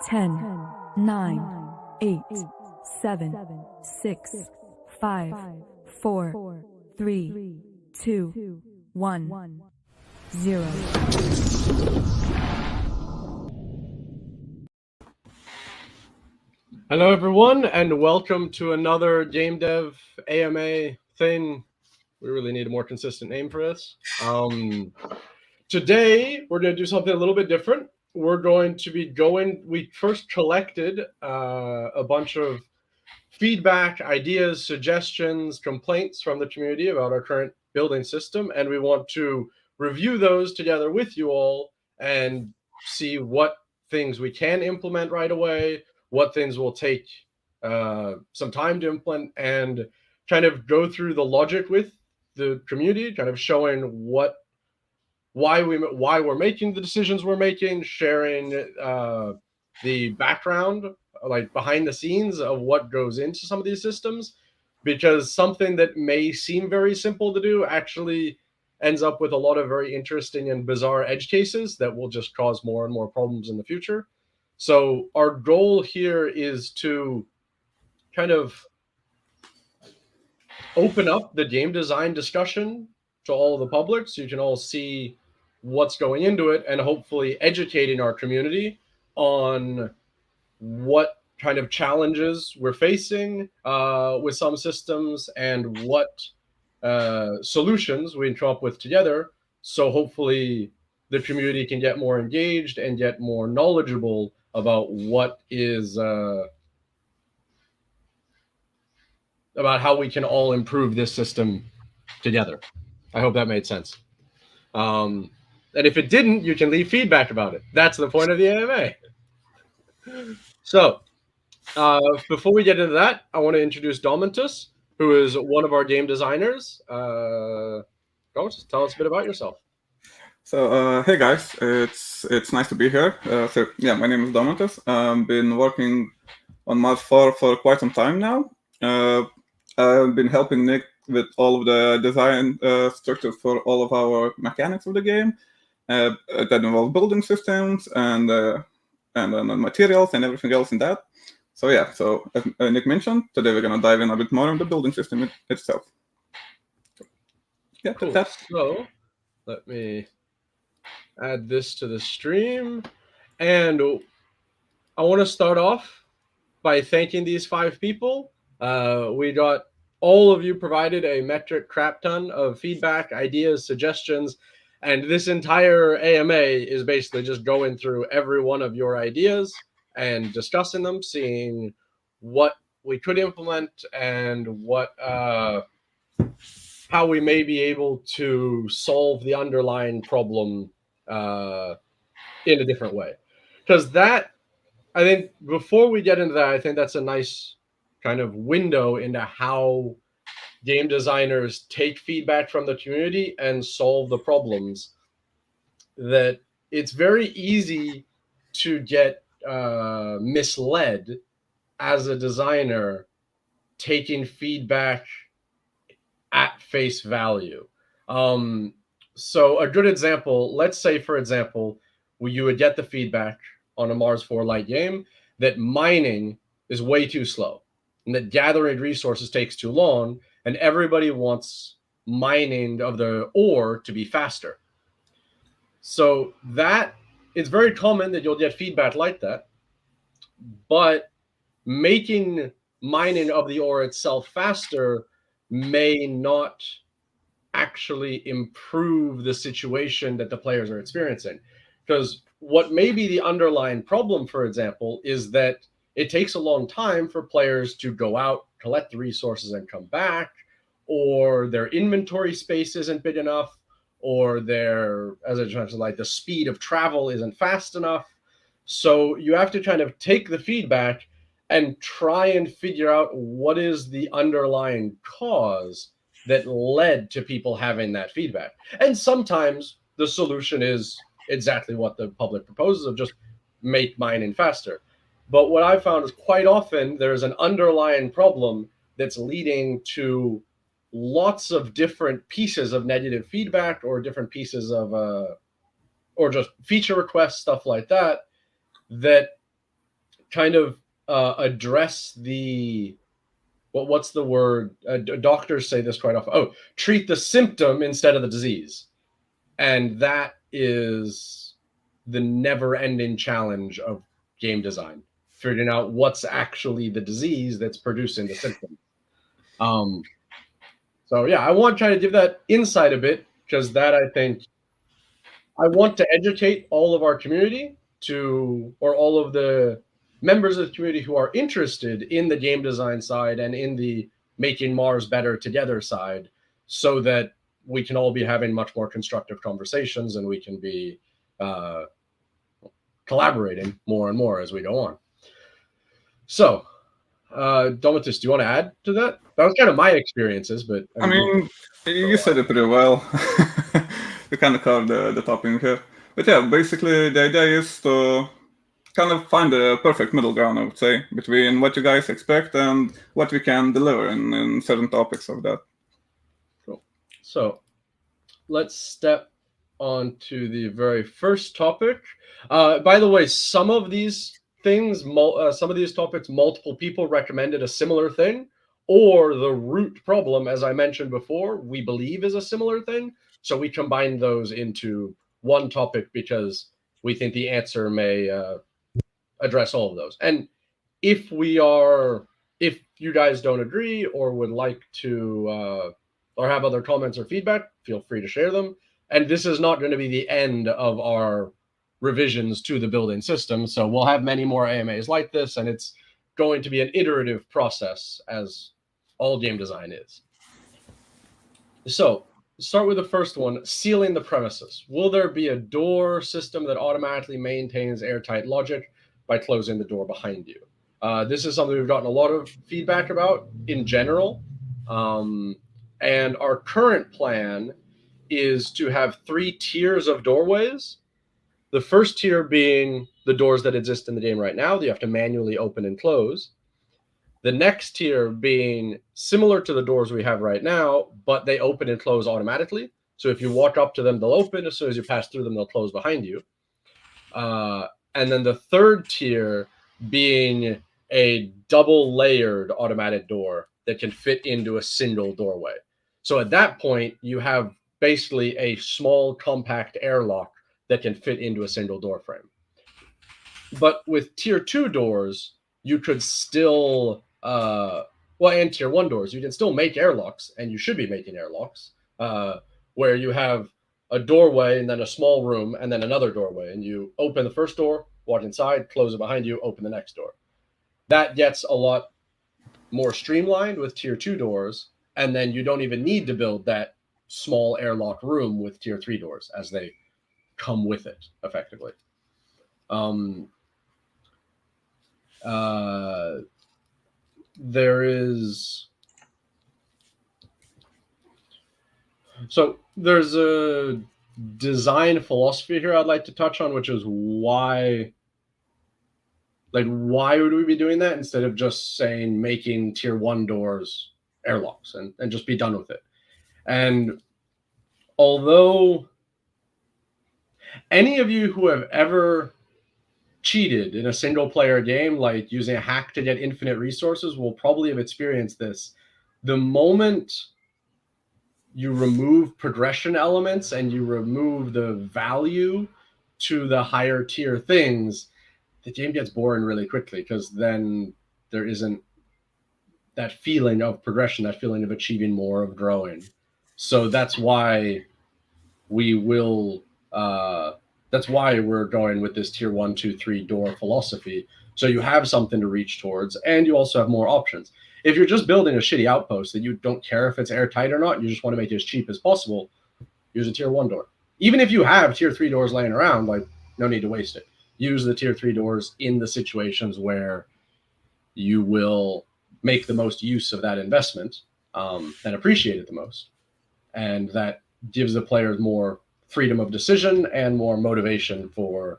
10, 9, 8, 7, 6, 5, 4, 3, 2, 1, 0. Hello, everyone, and welcome to another Game Dev AMA thing. We really need a more consistent name for this. Today, we're going to do something a little bit different. We're going to be we first collected a bunch of feedback, ideas, suggestions, complaints from the community about our current building system, and we want to review those together with you all and see what things we can implement right away, what things will take some time to implement, and kind of go through the logic with the community, kind of showing why we're making the decisions we're making, sharing the background, like behind the scenes of what goes into some of these systems, because something that may seem very simple to do actually ends up with a lot of very interesting and bizarre edge cases that will just cause more and more problems in the future. So our goal here is to kind of open up the game design discussion to all the public so you can all see what's going into it, and hopefully educating our community on what kind of challenges we're facing with some systems and what solutions we can come up with together. So hopefully the community can get more engaged and get more knowledgeable about what is about how we can all improve this system together. I hope that made sense. And if it didn't, you can leave feedback about it. That's the point of the AMA. So before we get into that, I want to introduce Domantas, who is one of our game designers. Domantas, tell us a bit about yourself. So, hey guys, it's nice to be here. My name is Domantas. I've been working on Mars4 for quite some time now. I've been helping Nick with all of the design structures for all of our mechanics of the game. That involves building systems and materials and everything else in that. So as Nick mentioned, today we're going to dive in a bit more on the building system itself. Yeah, cool. So let me add this to the stream. And I want to start off by thanking these 5 people. We got all of you provided a metric crap ton of feedback, ideas, suggestions, and this entire AMA is basically just going through every one of your ideas and discussing them, seeing what we could implement and what how we may be able to solve the underlying problem in a different way. Because that, I think, before we get into that, I think that's a nice kind of window into how game designers take feedback from the community and solve the problems. That it's very easy to get misled as a designer taking feedback at face value. So a good example, let's say, for example, you would get the feedback on a Mars4 light game that mining is way too slow and that gathering resources takes too long, and everybody wants mining of the ore to be faster. So that it's very common that you'll get feedback like that, but making mining of the ore itself faster may not actually improve the situation that the players are experiencing. Because what may be the underlying problem, for example, is that it takes a long time for players to go out, collect the resources, and come back, or their inventory space isn't big enough, or as I mentioned, like the speed of travel isn't fast enough. So you have to kind of take the feedback and try and figure out what is the underlying cause that led to people having that feedback. And sometimes the solution is exactly what the public proposes, of just make mining faster. But what I've found is quite often there's an underlying problem that's leading to lots of different pieces of negative feedback, or different pieces of or just feature requests, stuff like that, that kind of address the what's the word? Doctors say this quite often. Oh, treat the symptom instead of the disease, and that is the never-ending challenge of game design: figuring out what's actually the disease that's producing the symptom. So yeah, I want to try to give that insight a bit, because that, I think, I want to educate all of our community or all of the members of the community who are interested in the game design side and in the making Mars better together side, so that we can all be having much more constructive conversations, and we can be collaborating more and more as we go on. So, Domantas, do you want to add to that? That was kind of my experiences, but I mean, you said it pretty well. You kind of covered the topic here. But yeah, basically the idea is to kind of find the perfect middle ground, I would say, between what you guys expect and what we can deliver in certain topics of that. Cool. So let's step on to the very first topic. By the way, some of these things, some of these topics, multiple people recommended a similar thing, or the root problem, as I mentioned before, we believe is a similar thing. So we combined those into one topic because we think the answer may address all of those. And if you guys don't agree or would like to or have other comments or feedback, feel free to share them. And this is not going to be the end of our revisions to the building system. So we'll have many more AMAs like this, and it's going to be an iterative process, as all game design is. So start with the first one: sealing the premises. Will there be a door system that automatically maintains airtight logic by closing the door behind you? This is something we've gotten a lot of feedback about in general. And our current plan is to have 3 tiers of doorways. The first tier being the doors that exist in the game right now that you have to manually open and close. The next tier being similar to the doors we have right now, but they open and close automatically. So if you walk up to them, they'll open. As soon as you pass through them, they'll close behind you. And then the third tier being a double layered automatic door that can fit into a single doorway. So at that point, you have basically a small compact airlock that can fit into a single door frame. But with tier 2 doors, you could still, and tier 1 doors, you can still make airlocks, and you should be making airlocks, where you have a doorway and then a small room and then another doorway, and you open the first door, walk inside, close it behind you, open the next door. That gets a lot more streamlined with tier 2 doors, and then you don't even need to build that small airlock room with tier 3 doors, as they come with it effectively. There's a design philosophy here I'd like to touch on, which is why would we be doing that instead of just saying making tier 1 doors airlocks and just be done with it. And although any of you who have ever cheated in a single player game, like using a hack to get infinite resources, will probably have experienced this. The moment you remove progression elements and you remove the value to the higher tier things, the game gets boring really quickly, because then there isn't that feeling of progression, that feeling of achieving more, of growing. So that's why that's why we're going with this tier 1, 2, 3 door philosophy. So you have something to reach towards, and you also have more options. If you're just building a shitty outpost that you don't care if it's airtight or not, you just want to make it as cheap as possible, use a tier 1 door. Even if you have tier 3 doors laying around, no need to waste it. Use the tier 3 doors in the situations where you will make the most use of that investment, and appreciate it the most. And that gives the players more freedom of decision and more motivation for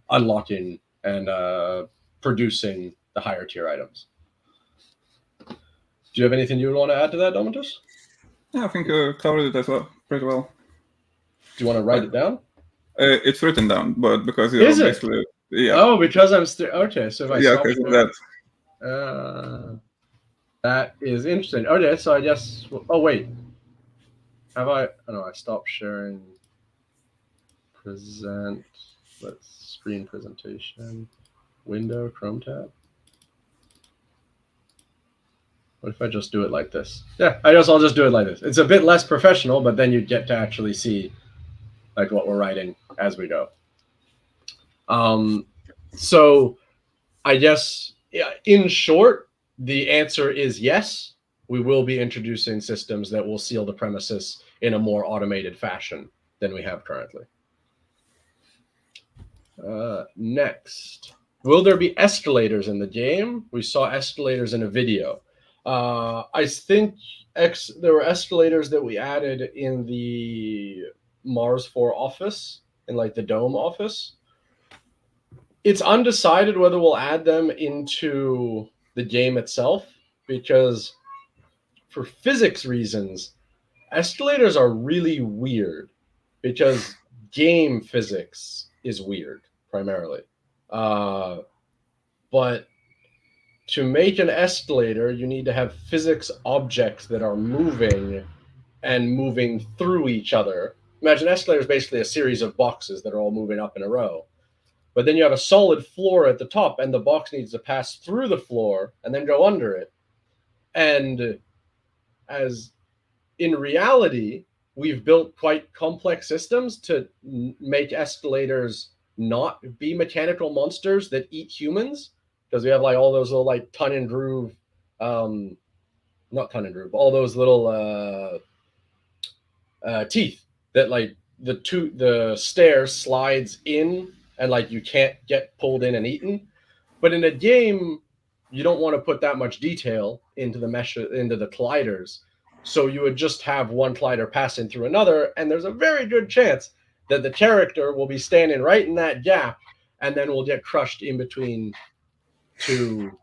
unlocking and producing the higher tier items. Do you have anything you would want to add to that, Domantas? Yeah, I think you covered it as well, pretty well. Do you want to write it down? It's written down, but because you Is it? basically Yeah. Oh, because I'm still okay. So if I stop because of sharing, that. that is interesting. Okay, so I guess. Oh wait, have I? Oh no, I stopped sharing. Present. Let's screen presentation. Window Chrome tab. What if I just do it like this? Yeah, I guess I'll just do it like this. It's a bit less professional, but then you get to actually see like what we're writing as we go. So I guess in short, the answer is yes. We will be introducing systems that will seal the premises in a more automated fashion than we have currently. Next, will there be escalators in the game? We saw escalators in a video. I think there were escalators that we added in the Mars4 office, in like the Dome office. It's undecided whether we'll add them into the game itself, because for physics reasons, escalators are really weird because game physics is weird primarily. But to make an escalator, you need to have physics objects that are moving and moving through each other. Imagine an escalator is basically a series of boxes that are all moving up in a row. But then you have a solid floor at the top, and the box needs to pass through the floor and then go under it. And as in reality, we've built quite complex systems to make escalators not be mechanical monsters that eat humans, because we have like all those little like ton and groove, not ton and groove, all those little teeth that like the stair slides in, and like you can't get pulled in and eaten. But in a game, you don't want to put that much detail into the mesh, into the colliders. So you would just have one collider passing through another, and there's a very good chance that the character will be standing right in that gap, and then will get crushed in between two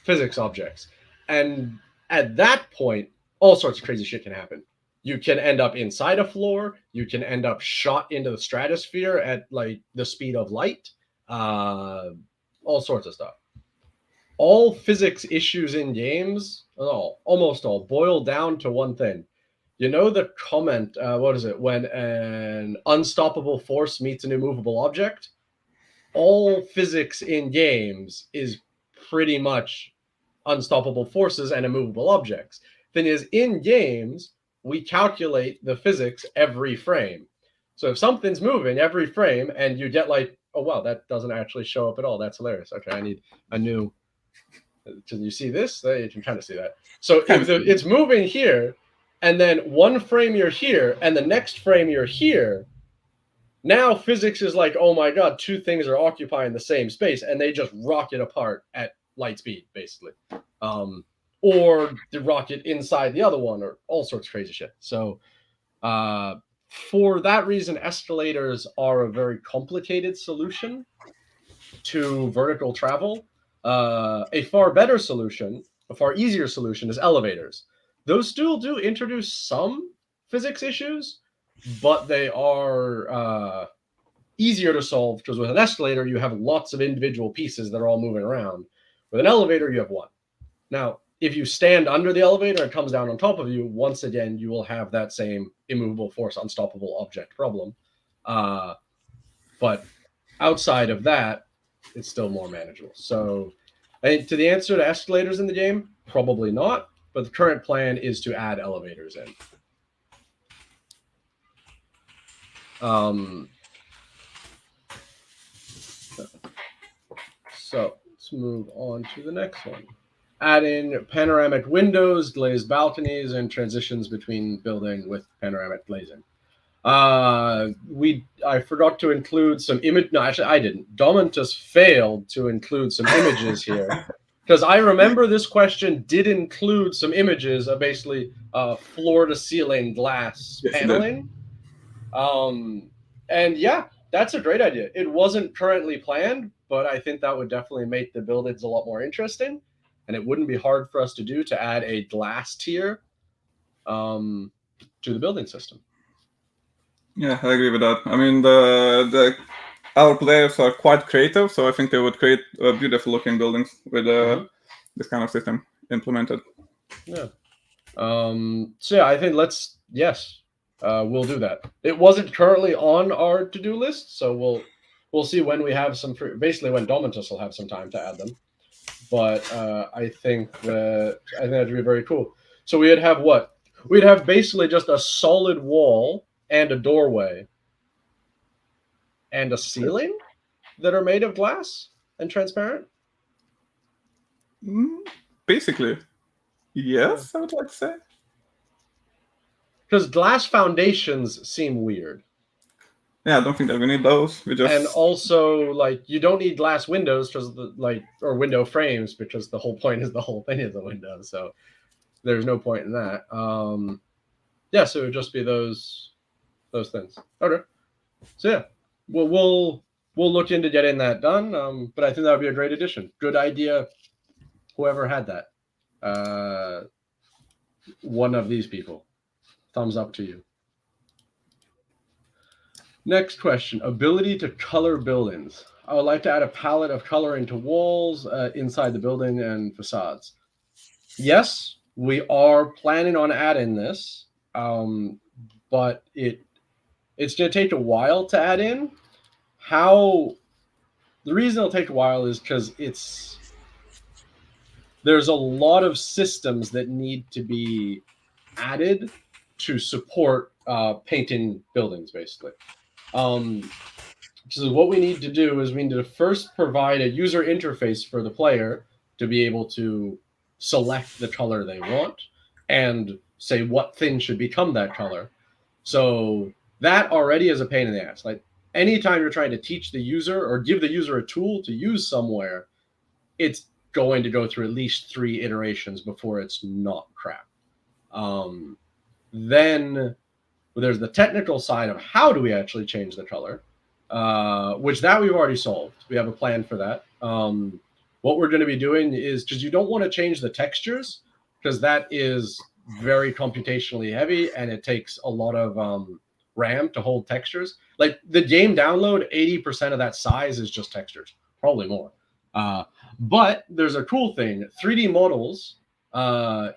physics objects. And at that point, all sorts of crazy shit can happen. You can end up inside a floor. You can end up shot into the stratosphere at like the speed of light. All sorts of stuff. All physics issues in games, almost all, boil down to one thing. You know the comment, what is it? When an unstoppable force meets an immovable object? All physics in games is pretty much unstoppable forces and immovable objects. Thing is, in games, we calculate the physics every frame. So if something's moving every frame and you get like, oh, wow, that doesn't actually show up at all. That's hilarious. Okay, I need a new... Can you see this? You can kind of see that. So if it's moving here, and then one frame you're here, and the next frame you're here, now physics is like, oh my god, two things are occupying the same space, and they just rocket apart at light speed, basically. Or the rocket inside the other one, or all sorts of crazy shit. So for that reason, escalators are a very complicated solution to vertical travel. A far better solution, a far easier solution, is elevators. Those still do introduce some physics issues, but they are easier to solve, because with an escalator, you have lots of individual pieces that are all moving around. With an elevator, you have one. Now, if you stand under the elevator and it comes down on top of you, once again, you will have that same immovable force, unstoppable object problem. But outside of that, it's still more manageable. So I think to the answer to escalators in the game, probably not. But the current plan is to add elevators in. So let's move on to the next one. Add in panoramic windows, glazed balconies, and transitions between building with panoramic glazing. I forgot to include some image. No, actually, I didn't. Domantas failed to include some images here, because I remember this question did include some images of basically floor-to-ceiling glass paneling. And yeah, that's a great idea. It wasn't currently planned, but I think that would definitely make the buildings a lot more interesting, and it wouldn't be hard for us to do, to add a glass tier to the building system. Yeah, I agree with that. I mean, our players are quite creative, so I think they would create beautiful looking buildings with this kind of system implemented. Yeah. So yeah, I think we'll do that. It wasn't currently on our to-do list, so we'll see when we have some basically when Domantas will have some time to add them. But I think that'd be very cool. So we'd have what? We'd have basically just a solid wall and a doorway and a ceiling that are made of glass and transparent. Basically, yes, I would like to say. Because glass foundations seem weird. Yeah, I don't think that we need those. And also, like, you don't need glass windows or window frames, because the whole point is the whole thing is a window. So there's no point in that. Yeah, so it would just be those things. Okay. So yeah, we'll look into getting that done. But I think that would be a great addition. Good idea. Whoever had that, one of these people, thumbs up to you. Next question, ability to color buildings. I would like to add a palette of color into walls inside the building and facades. Yes, we are planning on adding this, but it's going to take a while to add in. The reason it'll take a while is because there's a lot of systems that need to be added to support painting buildings, basically. So what we need to do is we need to first provide a user interface for the player to be able to select the color they want and say what thing should become that color. So that already is a pain in the ass. Like, anytime you're trying to teach the user or give the user a tool to use somewhere, it's going to go through at least 3 iterations before it's not crap. Then there's the technical side of how do we actually change the color, which that we've already solved. We have a plan for that. What we're going to be doing is, because you don't want to change the textures, because that is very computationally heavy and it takes a lot of RAM to hold textures. Like, the game download, 80% of that size is just textures, probably more. But there's a cool thing. 3D models,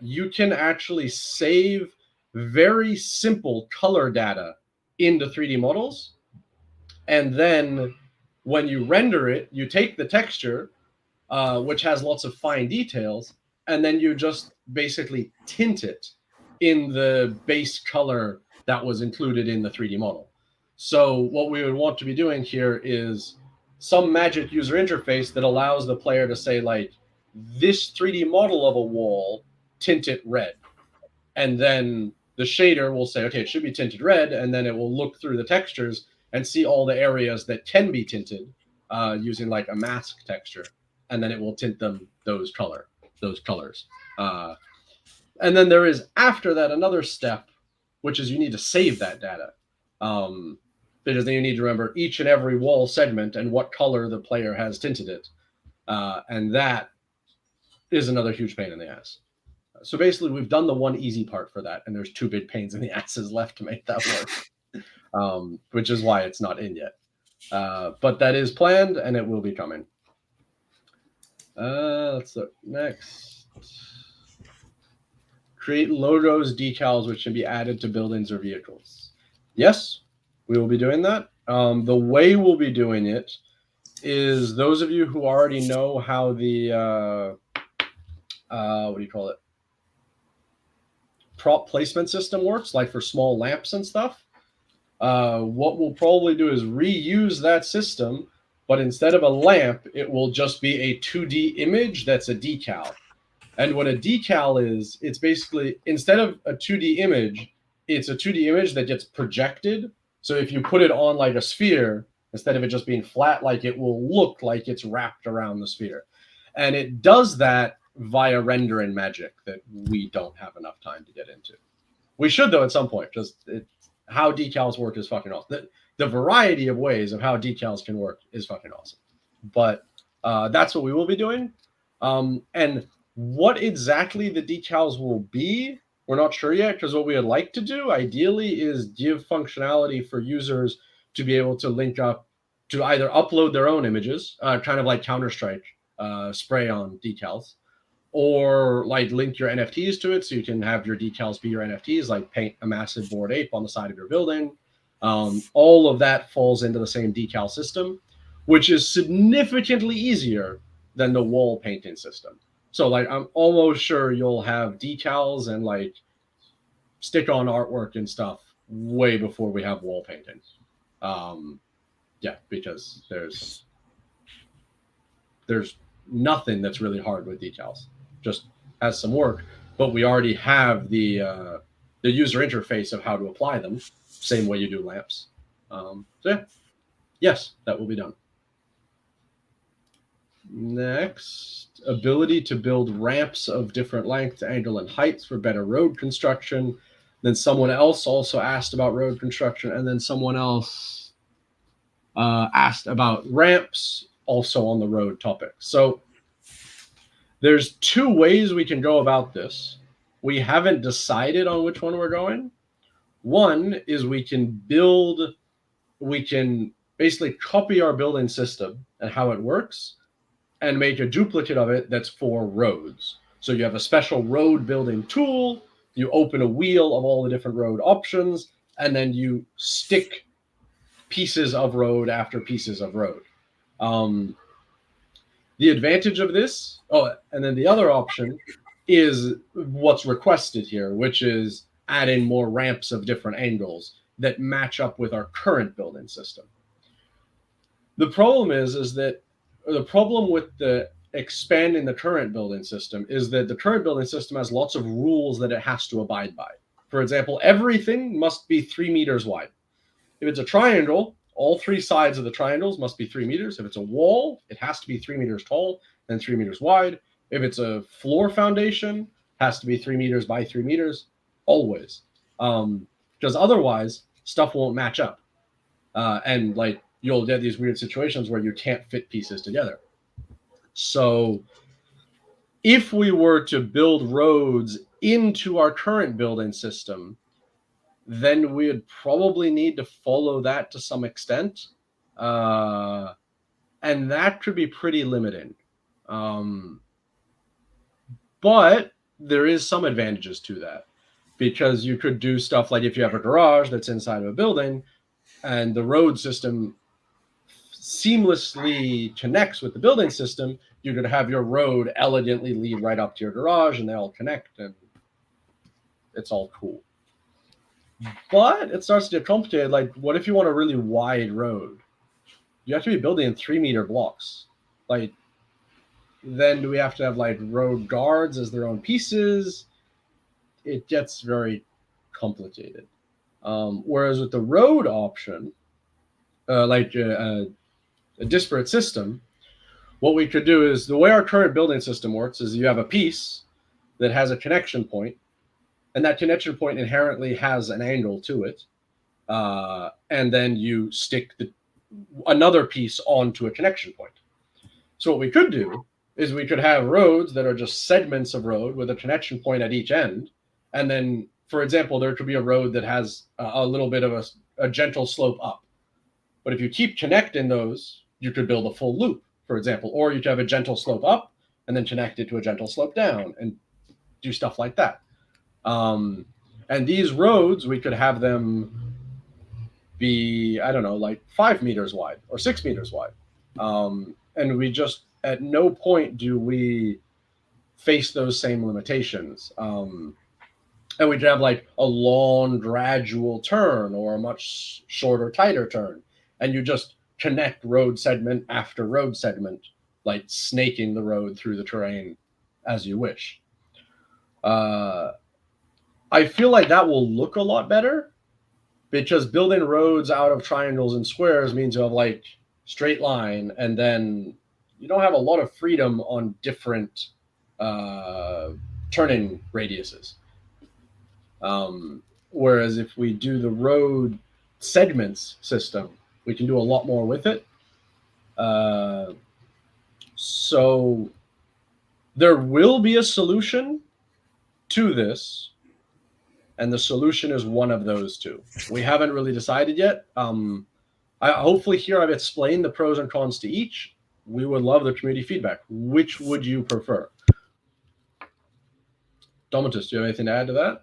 you can actually save very simple color data into 3D models. And then when you render it, you take the texture, which has lots of fine details, and then you just basically tint it in the base color that was included in the 3D model. So what we would want to be doing here is some magic user interface that allows the player to say, like, this 3D model of a wall, tint it red. And then the shader will say, okay, it should be tinted red, and then it will look through the textures and see all the areas that can be tinted using like a mask texture, and then it will tint them those colors. And then there is, after that, another step, which is you need to save that data. Because then you need to remember each and every wall segment and what color the player has tinted it. And that is another huge pain in the ass. So basically, we've done the one easy part for that, and there's 2 big pains in the asses left to make that work, which is why it's not in yet. But that is planned, and it will be coming. Let's look next. Create logos, decals, which can be added to buildings or vehicles. Yes, we will be doing that. The way we'll be doing it is, those of you who already know how the what do you call it? Prop placement system works, like for small lamps and stuff. What we'll probably do is reuse that system, but instead of a lamp, it will just be a 2D image that's a decal. And what a decal is, it's basically, instead of a 2D image, it's a 2D image that gets projected. So if you put it on like a sphere, instead of it just being flat, like, it will look like it's wrapped around the sphere. And it does that via rendering magic that we don't have enough time to get into. We should, though, at some point. Just how decals work is fucking awesome. The variety of ways of how decals can work is fucking awesome. But that's what we will be doing. And what exactly the decals will be, we're not sure yet, because what we would like to do, ideally, is give functionality for users to be able to link up to either upload their own images, kind of like Counter-Strike, spray on decals, or like link your NFTs to it so you can have your decals be your NFTs, like paint a massive Bored Ape on the side of your building. All of that falls into the same decal system, which is significantly easier than the wall painting system. So like I'm almost sure you'll have decals and like stick-on artwork and stuff way before we have wall painting. Yeah, because there's nothing that's really hard with decals. Just has some work, but we already have the user interface of how to apply them, same way you do lamps. So yeah, yes, that will be done. Next, ability to build ramps of different length, angle, and heights for better road construction. Then someone else also asked about road construction, and then someone else asked about ramps, also on the road topic. So there's two ways we can go about this. We haven't decided on which one we're going. One is we can basically copy our building system and how it works and make a duplicate of it that's for roads. So you have a special road building tool, you open a wheel of all the different road options, and then you stick pieces of road after pieces of road. The advantage of this, and then the other option is what's requested here, which is adding more ramps of different angles that match up with our current building system. The problem is that the problem with the expanding the current building system is that the current building system has lots of rules that it has to abide by. For example, everything must be 3 meters wide. If it's a triangle, all three sides of the triangles must be 3 meters. If it's a wall, it has to be 3 meters tall and 3 meters wide. If it's a floor foundation, it has to be 3 meters by 3 meters, always. Because otherwise, stuff won't match up. And like you'll get these weird situations where you can't fit pieces together. So if we were to build roads into our current building system, then we would probably need to follow that to some extent. And that could be pretty limiting. But there is some advantages to that, because you could do stuff like if you have a garage that's inside of a building and the road system seamlessly connects with the building system, you could have your road elegantly lead right up to your garage and they all connect and it's all cool. But it starts to get complicated. Like, what if you want a really wide road? You have to be building in 3 meter blocks. Like, then do we have to have like road guards as their own pieces? It gets very complicated. Whereas with the road option, like a disparate system, what we could do is, the way our current building system works is you have a piece that has a connection point, and that connection point inherently has an angle to it. And then you stick another piece onto a connection point. So what we could do is we could have roads that are just segments of road with a connection point at each end. And then, for example, there could be a road that has a little bit of a gentle slope up. But if you keep connecting those, you could build a full loop, for example, or you could have a gentle slope up and then connect it to a gentle slope down and do stuff like that. And these roads, we could have them be, I don't know, like 5 meters wide or 6 meters wide. And we just, at no point do we face those same limitations. And we could have like a long gradual turn or a much shorter, tighter turn. And you just connect road segment after road segment, like snaking the road through the terrain as you wish. I feel like that will look a lot better, because building roads out of triangles and squares means you have like straight line, and then you don't have a lot of freedom on different turning radiuses. Whereas if we do the road segments system, we can do a lot more with it. So there will be a solution to this, and the solution is one of those two. We haven't really decided yet. hopefully here I've explained the pros and cons to each. We would love the community feedback. Which would you prefer? Domantas, do you have anything to add to that?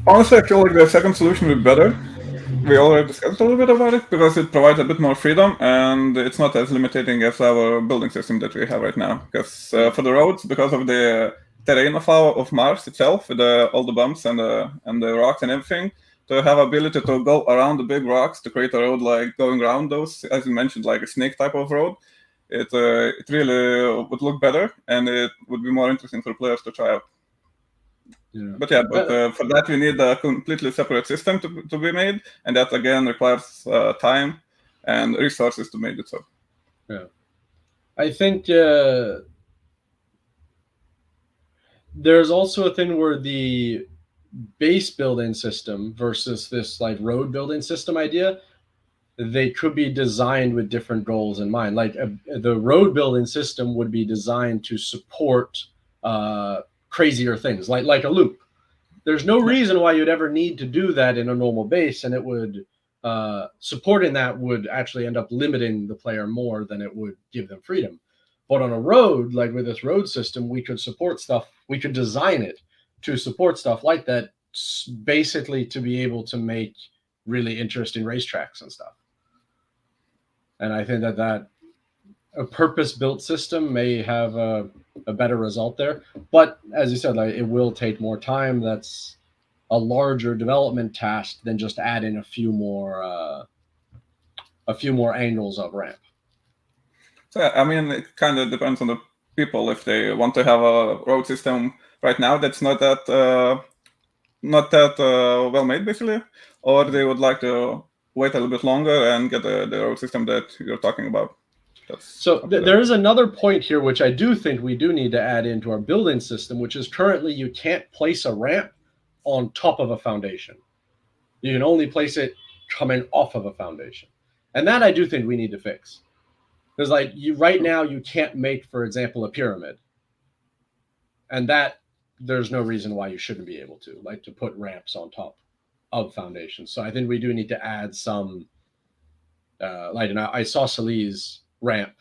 Honestly, I feel like the second solution would be better. We already discussed a little bit about it because it provides a bit more freedom and it's not as limiting as our building system that we have right now. Because for the roads, because of the terrain of Mars itself, with all the bumps and the rocks and everything, to have ability to go around the big rocks to create a road like going around those, as you mentioned, like a snake type of road, it really would look better and it would be more interesting for players to try out. Yeah. But for that we need a completely separate system to be made, and that again requires time and resources to make it so. Yeah, I think there's also a thing where the base building system versus this like road building system idea, they could be designed with different goals in mind. Like the road building system would be designed to support crazier things, like a loop. There's no reason why you'd ever need to do that in a normal base, and it would supporting that would actually end up limiting the player more than it would give them freedom. But on a road, like with this road system, we could support stuff. We could design it to support stuff like that, basically to be able to make really interesting racetracks and stuff. And I think that a purpose-built system may have a better result there. But as you said, like, it will take more time. That's a larger development task than just adding a few more angles of ramp. So I mean, it kind of depends on the people. If they want to have a road system right now that's not that well made, basically, or they would like to wait a little bit longer and get the road system that you're talking about. So there is another point here, which I do think we do need to add into our building system, which is currently you can't place a ramp on top of a foundation. You can only place it coming off of a foundation. And that I do think we need to fix. Because like right now you can't make, for example, a pyramid. And that there's no reason why you shouldn't be able to, like to put ramps on top of foundations. So I think we do need to add some like an isosceles ramp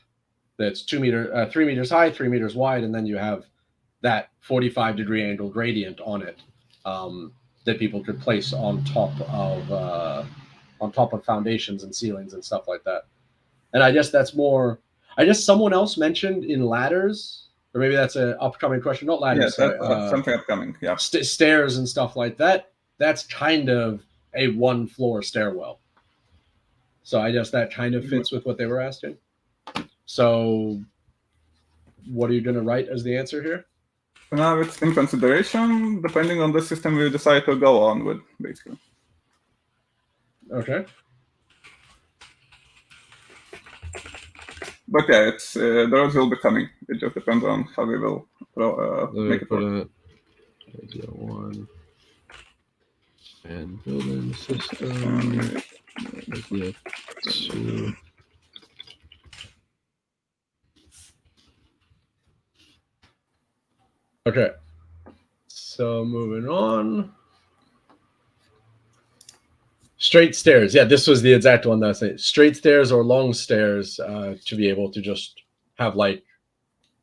that's 3 meters high, 3 meters wide, and then you have that 45-degree angle gradient on it that people could place on top of foundations and ceilings and stuff like that. And I guess that's more. I guess someone else mentioned in ladders, or maybe that's an upcoming question. Not ladders. Yeah, that's something upcoming. Yeah, stairs and stuff like that. That's kind of a one-floor stairwell. So I guess that kind of fits with what they were asking. So what are you going to write as the answer here? For now, it's in consideration, depending on the system we decide to go on with, basically. Okay. But yeah, it's the roads will be coming. It just depends on how we will make it work. Idea 1 and building system. Idea 2. Okay, so moving on. Straight stairs. Yeah, this was the exact one that I said. Straight stairs or long stairs to be able to just have like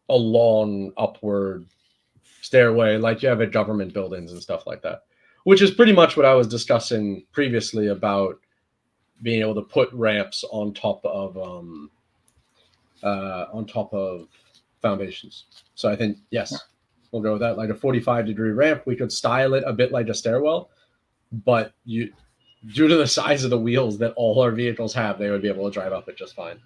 a long upward stairway like you have at government buildings and stuff like that, which is pretty much what I was discussing previously about being able to put ramps on top of foundations. So I think, yes, we'll go with that. Like a 45-degree ramp, we could style it a bit like a stairwell, but due to the size of the wheels that all our vehicles have, they would be able to drive up it just fine.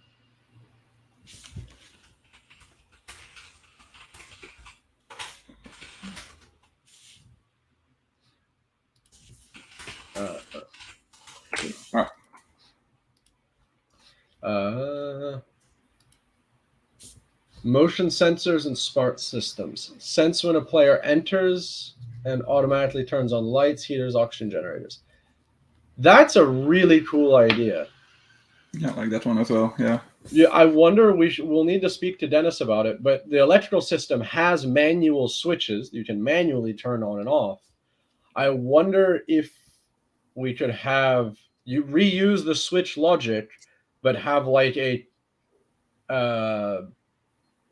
Motion sensors and smart systems. Sense when a player enters and automatically turns on lights, heaters, oxygen generators. That's a really cool idea. Yeah, I like that one as well, yeah. Yeah, I wonder, we'll need to speak to Dennis about it, but the electrical system has manual switches you can manually turn on and off. I wonder if we could have you reuse the switch logic, but have like a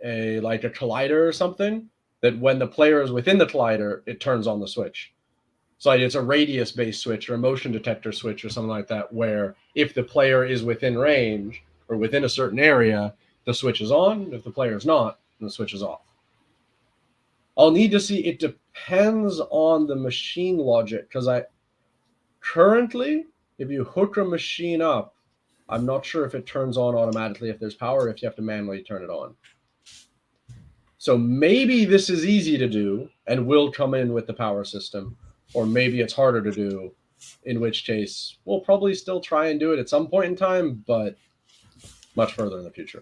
collider or something that when the player is within the collider, it turns on the switch. So like it's a radius-based switch or a motion detector switch or something like that, where if the player is within range or within a certain area, the switch is on. If the player is not, then the switch is off. I'll need to see. It depends on the machine logic, because currently, if you hook a machine up, I'm not sure if it turns on automatically if there's power, if you have to manually turn it on. So maybe this is easy to do and will come in with the power system, or maybe it's harder to do, in which case we'll probably still try and do it at some point in time, but much further in the future.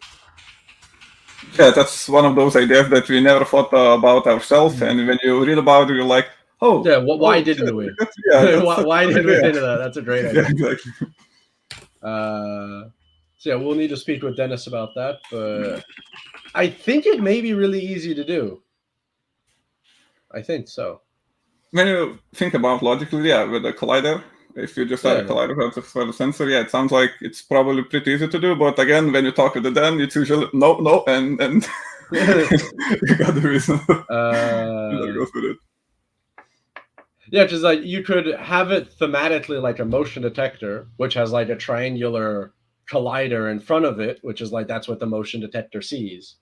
Yeah, that's one of those ideas that we never thought about ourselves, and when you read about it, you're like, oh, yeah. Why didn't we? Why didn't we think of that? That's a great idea. Yeah, exactly. So yeah, we'll need to speak with Dennis about that, but I think it may be really easy to do. I think so. When you think about logically, yeah, with a collider, if you just have a collider for the sensor, yeah, it sounds like it's probably pretty easy to do. But again, when you talk with the Dan, it's usually no, and you got the reason that goes with it. Yeah, because like you could have it thematically like a motion detector, which has like a triangular collider in front of it, which is like that's what the motion detector sees.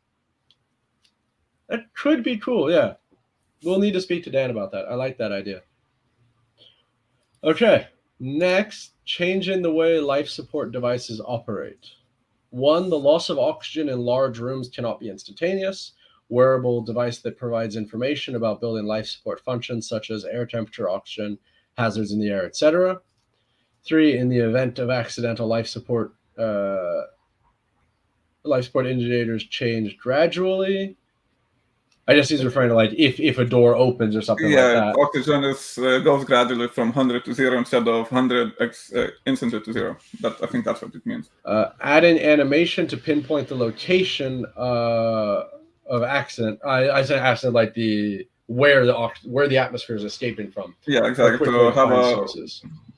That could be cool, yeah. We'll need to speak to Dan about that. I like that idea. Okay, next, changing the way life support devices operate. 1, the loss of oxygen in large rooms cannot be instantaneous. Wearable device that provides information about building life support functions such as air temperature, oxygen, hazards in the air, etc. 3, in the event of accidental life support indicators change gradually. I guess he's referring to like if a door opens or something like that. Yeah, oxygen goes gradually from 100 to 0 instead of 100 instantly to 0. I think that's what it means. Adding animation to pinpoint the location of accident. I say accident like where the atmosphere is escaping from. Yeah, exactly. To have a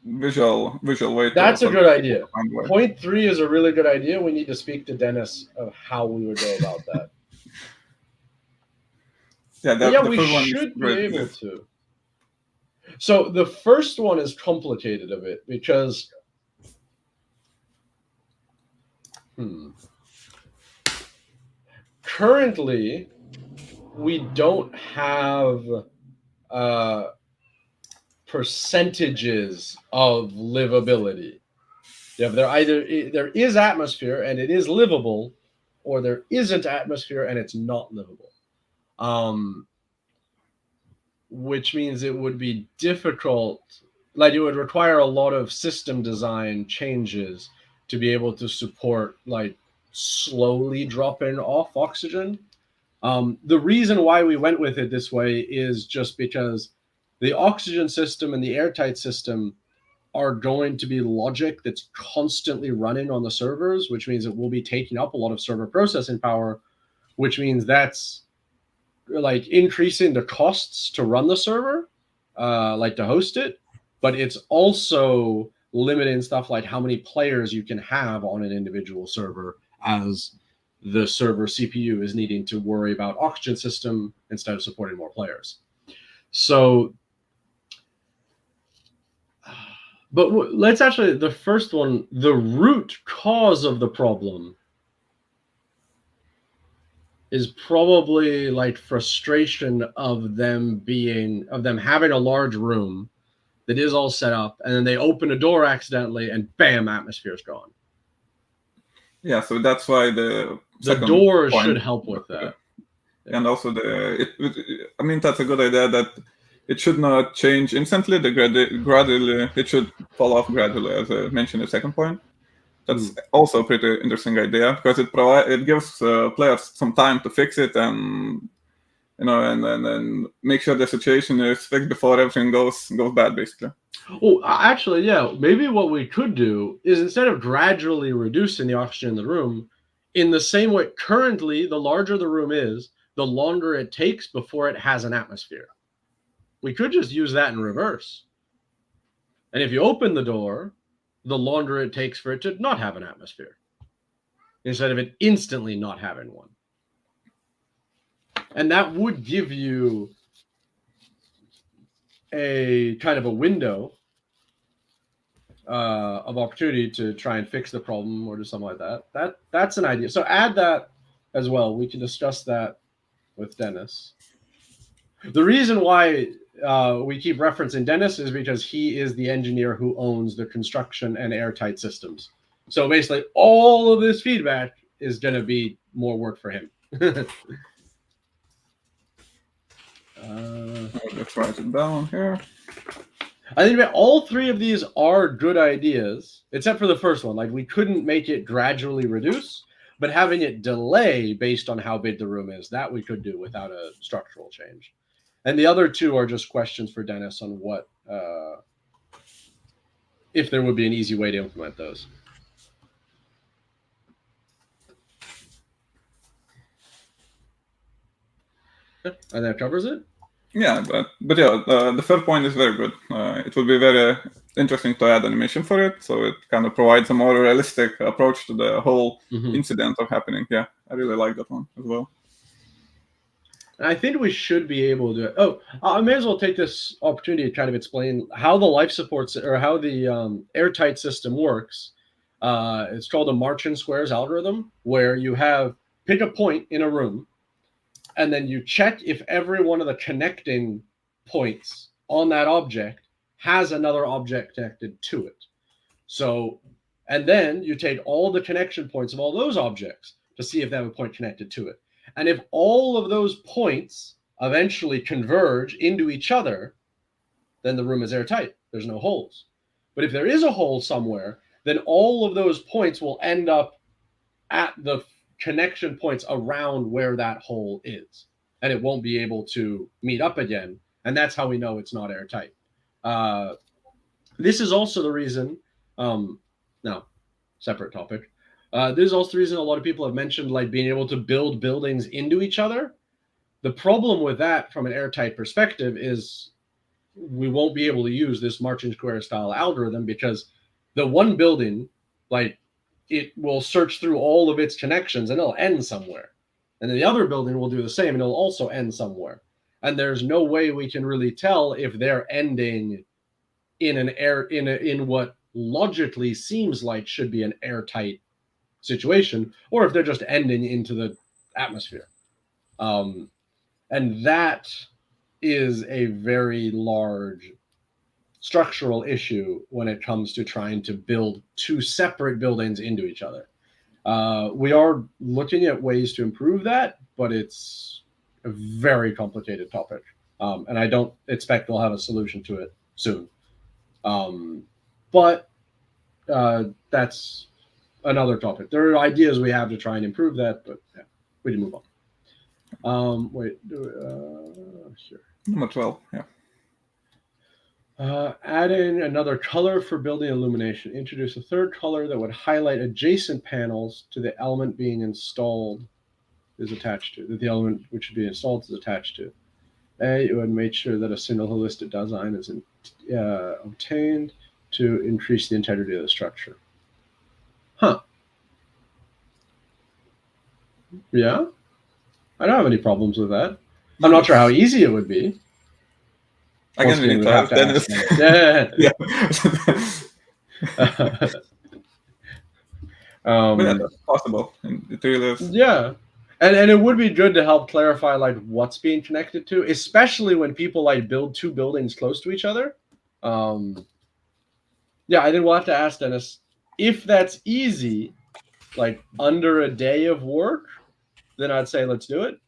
visual way. That's a good idea. Point 3 is a really good idea. We need to speak to Dennis of how we would go about that. Yeah, we should be able to. So the first one is complicated a bit because currently we don't have percentages of livability. There is atmosphere and it is livable, or there isn't atmosphere and it's not livable. Which means it would be difficult, like it would require a lot of system design changes to be able to support like slowly dropping off oxygen. The reason why we went with it this way is just because the oxygen system and the airtight system are going to be logic that's constantly running on the servers, which means it will be taking up a lot of server processing power, which means that's like increasing the costs to run the server, like to host it, but it's also limiting stuff like how many players you can have on an individual server, as the server CPU is needing to worry about oxygen system instead of supporting more players. So, but let's actually, the first one, the root cause of the problem is probably like frustration of them having a large room that is all set up, and then they open a door accidentally and bam, atmosphere's gone. Yeah, so that's why the door should help with that. And also I mean, that's a good idea that it should not change instantly. Gradually, it should fall off gradually, as I mentioned in the second point. That's also a pretty interesting idea, because it gives players some time to fix it and and make sure the situation is fixed before everything goes bad, basically. Oh, actually, yeah. Maybe what we could do is, instead of gradually reducing the oxygen in the room, in the same way currently, the larger the room is, the longer it takes before it has an atmosphere. We could just use that in reverse. And if you open the door, the longer it takes for it to not have an atmosphere, instead of it instantly not having one. And that would give you a kind of a window of opportunity to try and fix the problem or do something like that. That's an idea. So add that as well. We can discuss that with Dennis. The reason why we keep referencing Dennis is because he is the engineer who owns the construction and airtight systems. So basically, all of this feedback is going to be more work for him. Let's write it down here. I think all three of these are good ideas, except for the first one. Like, we couldn't make it gradually reduce, but having it delay based on how big the room is, that we could do without a structural change. And the other two are just questions for Dennis on what, if there would be an easy way to implement those. And that covers it? Yeah, but yeah, the third point is very good. It would be very interesting to add animation for it, so it kind of provides a more realistic approach to the whole incident of happening. Yeah, I really like that one as well. I think we should be able to. Oh, I may as well take this opportunity to kind of explain how the life supports or how the airtight system works. It's called a Marching Squares algorithm, where you pick a point in a room, and then you check if every one of the connecting points on that object has another object connected to it. So, and then you take all the connection points of all those objects to see if they have a point connected to it. And if all of those points eventually converge into each other, then the room is airtight. There's no holes. But if there is a hole somewhere, then all of those points will end up at the connection points around where that hole is, and it won't be able to meet up again. And that's how we know it's not airtight. This is also the reason, no, separate topic. This is also the reason a lot of people have mentioned like being able to build buildings into each other. The problem with that from an airtight perspective is we won't be able to use this Marching Square style algorithm, because the one building, like, it will search through all of its connections and it'll end somewhere. And then the other building will do the same and it'll also end somewhere. And there's no way we can really tell if they're ending in what logically seems like should be an airtight situation, or if they're just ending into the atmosphere. And that is a very large structural issue when it comes to trying to build two separate buildings into each other. We are looking at ways to improve that, but it's a very complicated topic. And I don't expect we'll have a solution to it soon. But that's another topic. There are ideas we have to try and improve that, but yeah, we can move on. Sure. Number 12, yeah. Add in another color for building illumination. Introduce a third color that would highlight adjacent panels to the element being installed is attached to. That the element which should be installed is attached to. You would make sure that a single holistic design is obtained to increase the integrity of the structure. Huh. Yeah. I don't have any problems with that. I'm not sure how easy it would be. Again, we need to have Dennis. Yeah. But yeah, that's possible. It really is. Yeah. And it would be good to help clarify like what's being connected to, especially when people like build two buildings close to each other. Yeah, I think we'll have to ask Dennis if that's easy, like under a day of work, then I'd say let's do it.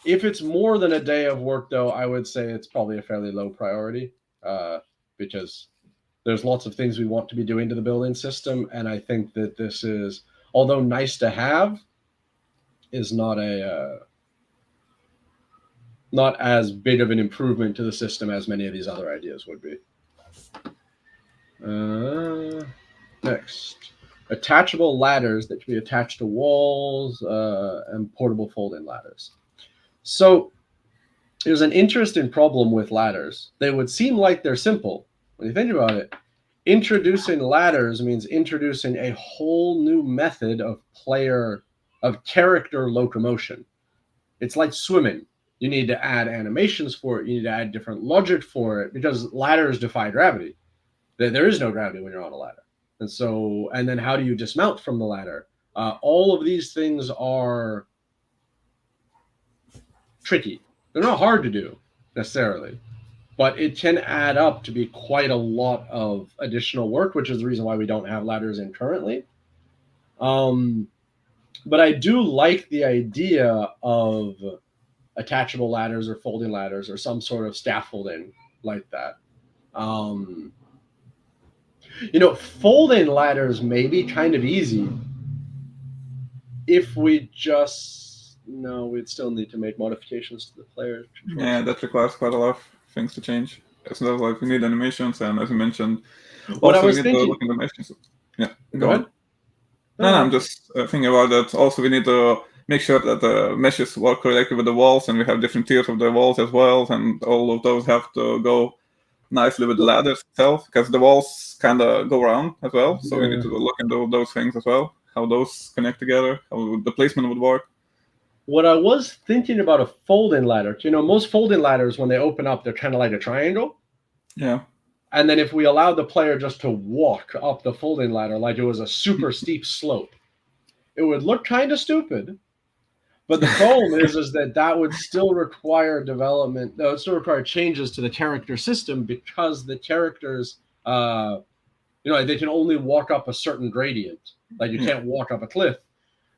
If it's more than a day of work, though, I would say it's probably a fairly low priority because there's lots of things we want to be doing to the building system. And I think that this is, although nice to have, is not as big of an improvement to the system as many of these other ideas would be. Next, attachable ladders that can be attached to walls and portable fold-in ladders. So there's an interesting problem with ladders. They would seem like they're simple when you think about it, Introducing ladders means introducing a whole new method of character locomotion. It's like swimming. You need to add animations for it. You need to add different logic for it because ladders defy gravity. There is no gravity when you're on a ladder. And then how do you dismount from the ladder? All of these things are tricky. They're not hard to do necessarily, but it can add up to be quite a lot of additional work, which is the reason why we don't have ladders in currently. But I do like the idea of attachable ladders or folding ladders or some sort of scaffolding like that. Folding ladders may be kind of easy if we we'd still need to make modifications to the player controls. Yeah, that requires quite a lot of things to change. So like we need animations, and as you mentioned, What I also was we need thinking. to look at animations. Yeah, Go ahead. No, I'm just thinking about that. Also, we need to make sure that the meshes work correctly with the walls, and we have different tiers of the walls as well, and all of those have to go nicely with the ladders itself, because the walls kind of go around as well. So we need to look into those things as well, how those connect together, how the placement would work. What I was thinking about a folding ladder, most folding ladders, when they open up, they're kind of like a triangle. Yeah. And then if we allowed the player just to walk up the folding ladder like it was a super steep slope, it would look kind of stupid. But the problem is that would still require development. That would still require changes to the character system, because the characters, they can only walk up a certain gradient. Like you can't walk up a cliff,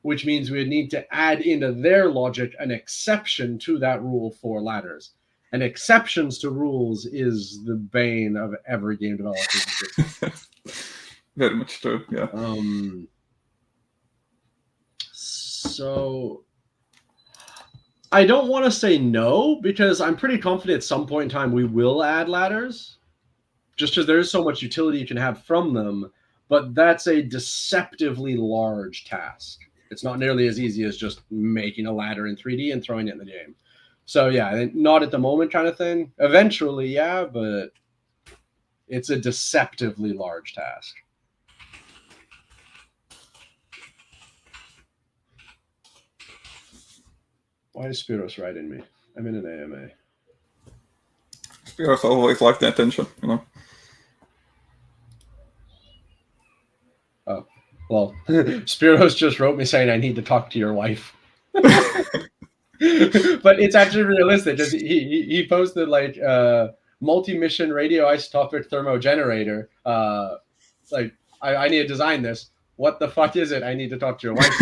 which means we would need to add into their logic an exception to that rule for ladders. And exceptions to rules is the bane of every game developer. Very much true, yeah. So I don't want to say no, because I'm pretty confident at some point in time we will add ladders, just because there's so much utility you can have from them. But that's a deceptively large task. It's not nearly as easy as just making a ladder in 3D and throwing it in the game. So yeah, not at the moment kind of thing. Eventually, yeah, but it's a deceptively large task. Why is Spiros writing me? I'm in an AMA. Spiros always like the attention, Oh, well, Spiros just wrote me saying I need to talk to your wife. But it's actually realistic. He posted like multi-mission radioisotopic thermogenerator. I need to design this. What the fuck is it? I need to talk to your wife.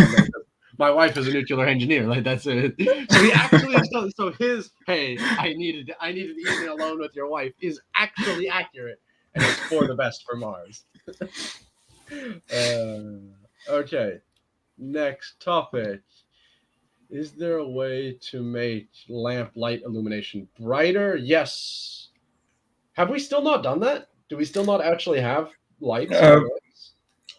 My wife is a nuclear engineer. Like that's it. So he actually so his I needed the evening alone with your wife is actually accurate, and it's for the best for Mars. Okay. Next topic. Is there a way to make lamp light illumination brighter? Yes. Have we still not done that? Do we still not actually have lights?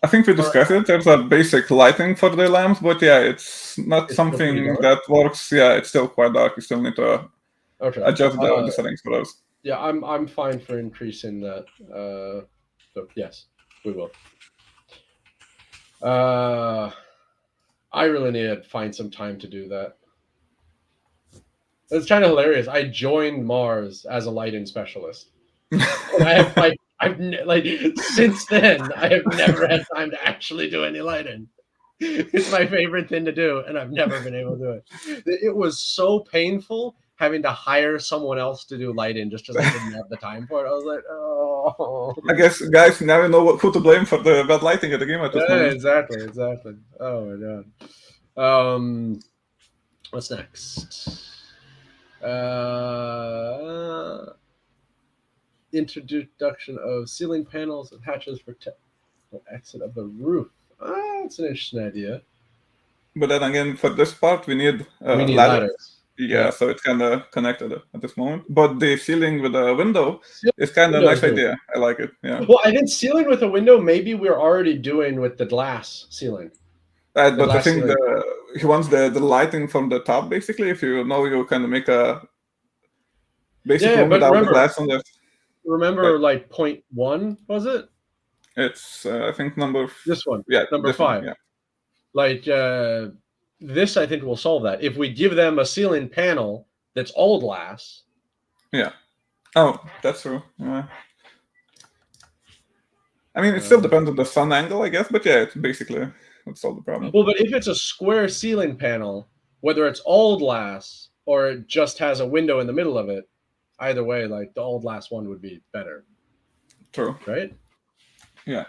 I think we discussed it. There's a basic lighting for the lamps, but yeah, it's not something that works. Yeah, it's still quite dark. You still need to adjust the settings for those. Yeah, I'm fine for increasing that. So yes, we will. I really need to find some time to do that. It's kind of hilarious. I joined Mars as a lighting specialist, and I have since then I have never had time to actually do any lighting. It's my favorite thing to do, and I've never been able to do it. It was so painful having to hire someone else to do lighting just because I didn't have the time for it. I was like, oh. I guess guys never know who to blame for the bad lighting at the game at this moment. Exactly. Oh my god. What's next? Introduction of ceiling panels and hatches for exit of the roof. That's an interesting idea. But then again, for this part, we need ladders. Yeah, so it's kind of connected at this moment. But the ceiling with a window is kind of a nice idea. I like it. Yeah. Well, I think ceiling with a window, maybe we're already doing with the glass ceiling. But I think he wants the lighting from the top, basically. If you kind of make a basic room without the glass on there. Remember, like 0.1, was it? It's I think This one. Yeah, Number this 5. one, yeah. Like this, I think will solve that. If we give them a ceiling panel that's all glass. Yeah. Oh, that's true. I mean, it still depends on the sun angle, I guess, but yeah, it's basically would solve the problem. Well, but if it's a square ceiling panel, whether it's all glass or it just has a window in the middle of it, either way, like the all glass one would be better. True. Right? Yeah.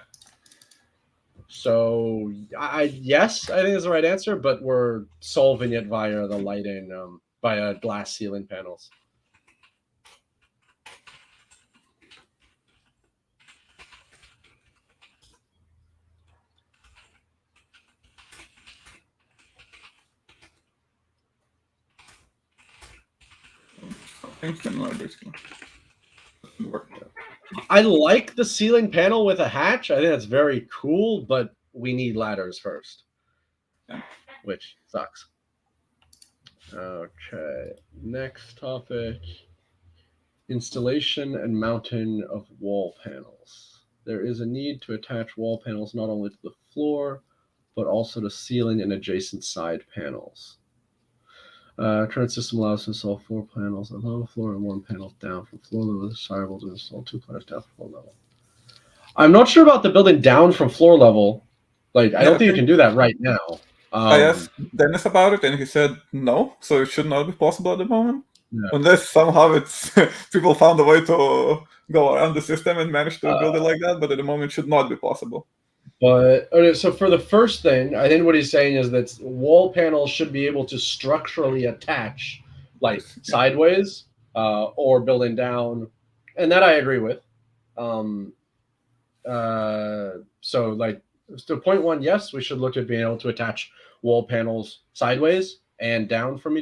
So yes, I think is the right answer, but we're solving it via the lighting, via glass ceiling panels. I like the ceiling panel with a hatch. I think that's very cool, but we need ladders first, which sucks. Okay, next topic. Installation and mounting of wall panels. There is a need to attach wall panels not only to the floor, but also to ceiling and adjacent side panels. Current system allows to install 4 panels above the floor and 1 panel down from floor level. It's desirable to install 2 panels down from floor level. I'm not sure about the building down from floor level. Like, I don't think you can do that right now. I asked Dennis about it, and he said no, so it should not be possible at the moment. Yeah. Unless somehow it's people found a way to go around the system and manage to build it like that, but at the moment it should not be possible. But okay, so for the first thing, I think what he's saying is that wall panels should be able to structurally attach, like sideways or building down, and that I agree with. So like, to point 1, yes, we should look at being able to attach wall panels sideways and down from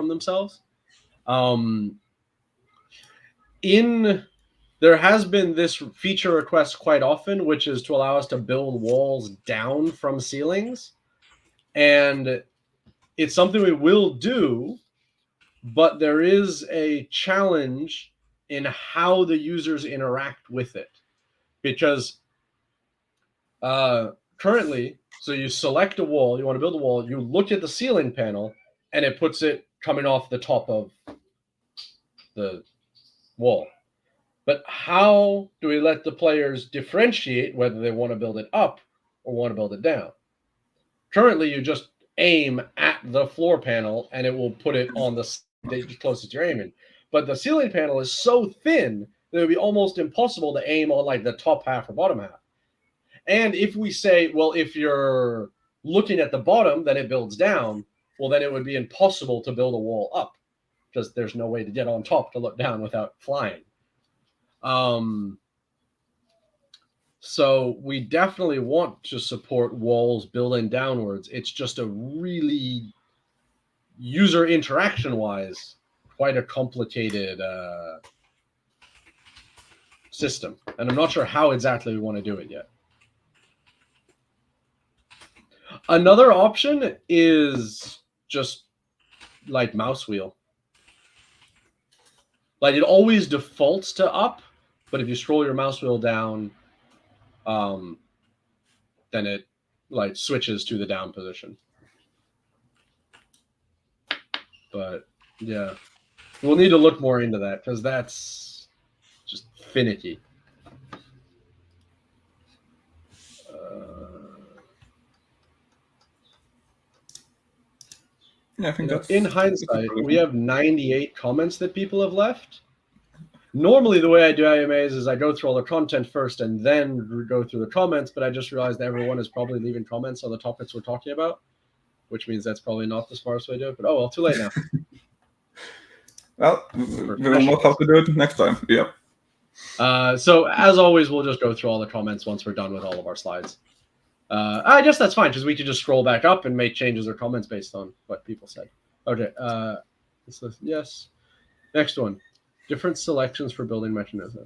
themselves. There has been this feature request quite often, which is to allow us to build walls down from ceilings. And it's something we will do, but there is a challenge in how the users interact with it. Because currently, so you select a wall, you want to build a wall, you look at the ceiling panel, and it puts it coming off the top of the wall. But how do we let the players differentiate whether they want to build it up or want to build it down? Currently, you just aim at the floor panel, and it will put it on the side closest you're aiming. But the ceiling panel is so thin that it would be almost impossible to aim on like the top half or bottom half. And if we say, well, if you're looking at the bottom, then it builds down, well, then it would be impossible to build a wall up because there's no way to get on top to look down without flying. So we definitely want to support walls building downwards. It's just a really user interaction wise, quite a complicated system. And I'm not sure how exactly we want to do it yet. Another option is just like mouse wheel. Like it always defaults to up, but if you scroll your mouse wheel down, then it like switches to the down position. But yeah, we'll need to look more into that because that's just finicky. Yeah, I think that's in hindsight, we have 98 comments that people have left. Normally, the way I do AMAs is I go through all the content first and then go through the comments, but I just realized that everyone is probably leaving comments on the topics we're talking about, which means that's probably not the smartest way to do it. But oh well, too late now. Well, we'll know how to do it next time. Yeah. So as always, we'll just go through all the comments once we're done with all of our slides. I guess that's fine because we could just scroll back up and make changes or comments based on what people said. Okay. Yes. Next one. Different selections for building mechanism.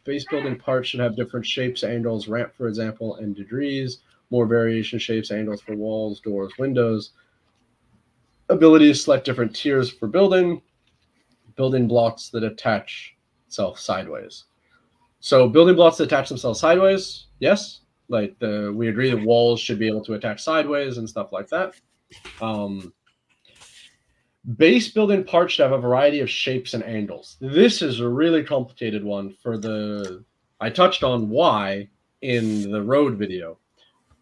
Base building parts should have different shapes, angles, ramp, for example, and degrees. More variation shapes, angles for walls, doors, windows. Ability to select different tiers for building. Building blocks that attach itself sideways. So building blocks that attach themselves sideways, yes. Like we agree that walls should be able to attach sideways and stuff like that. Base building parts should have a variety of shapes and angles. This is a really complicated one I touched on why in the road video.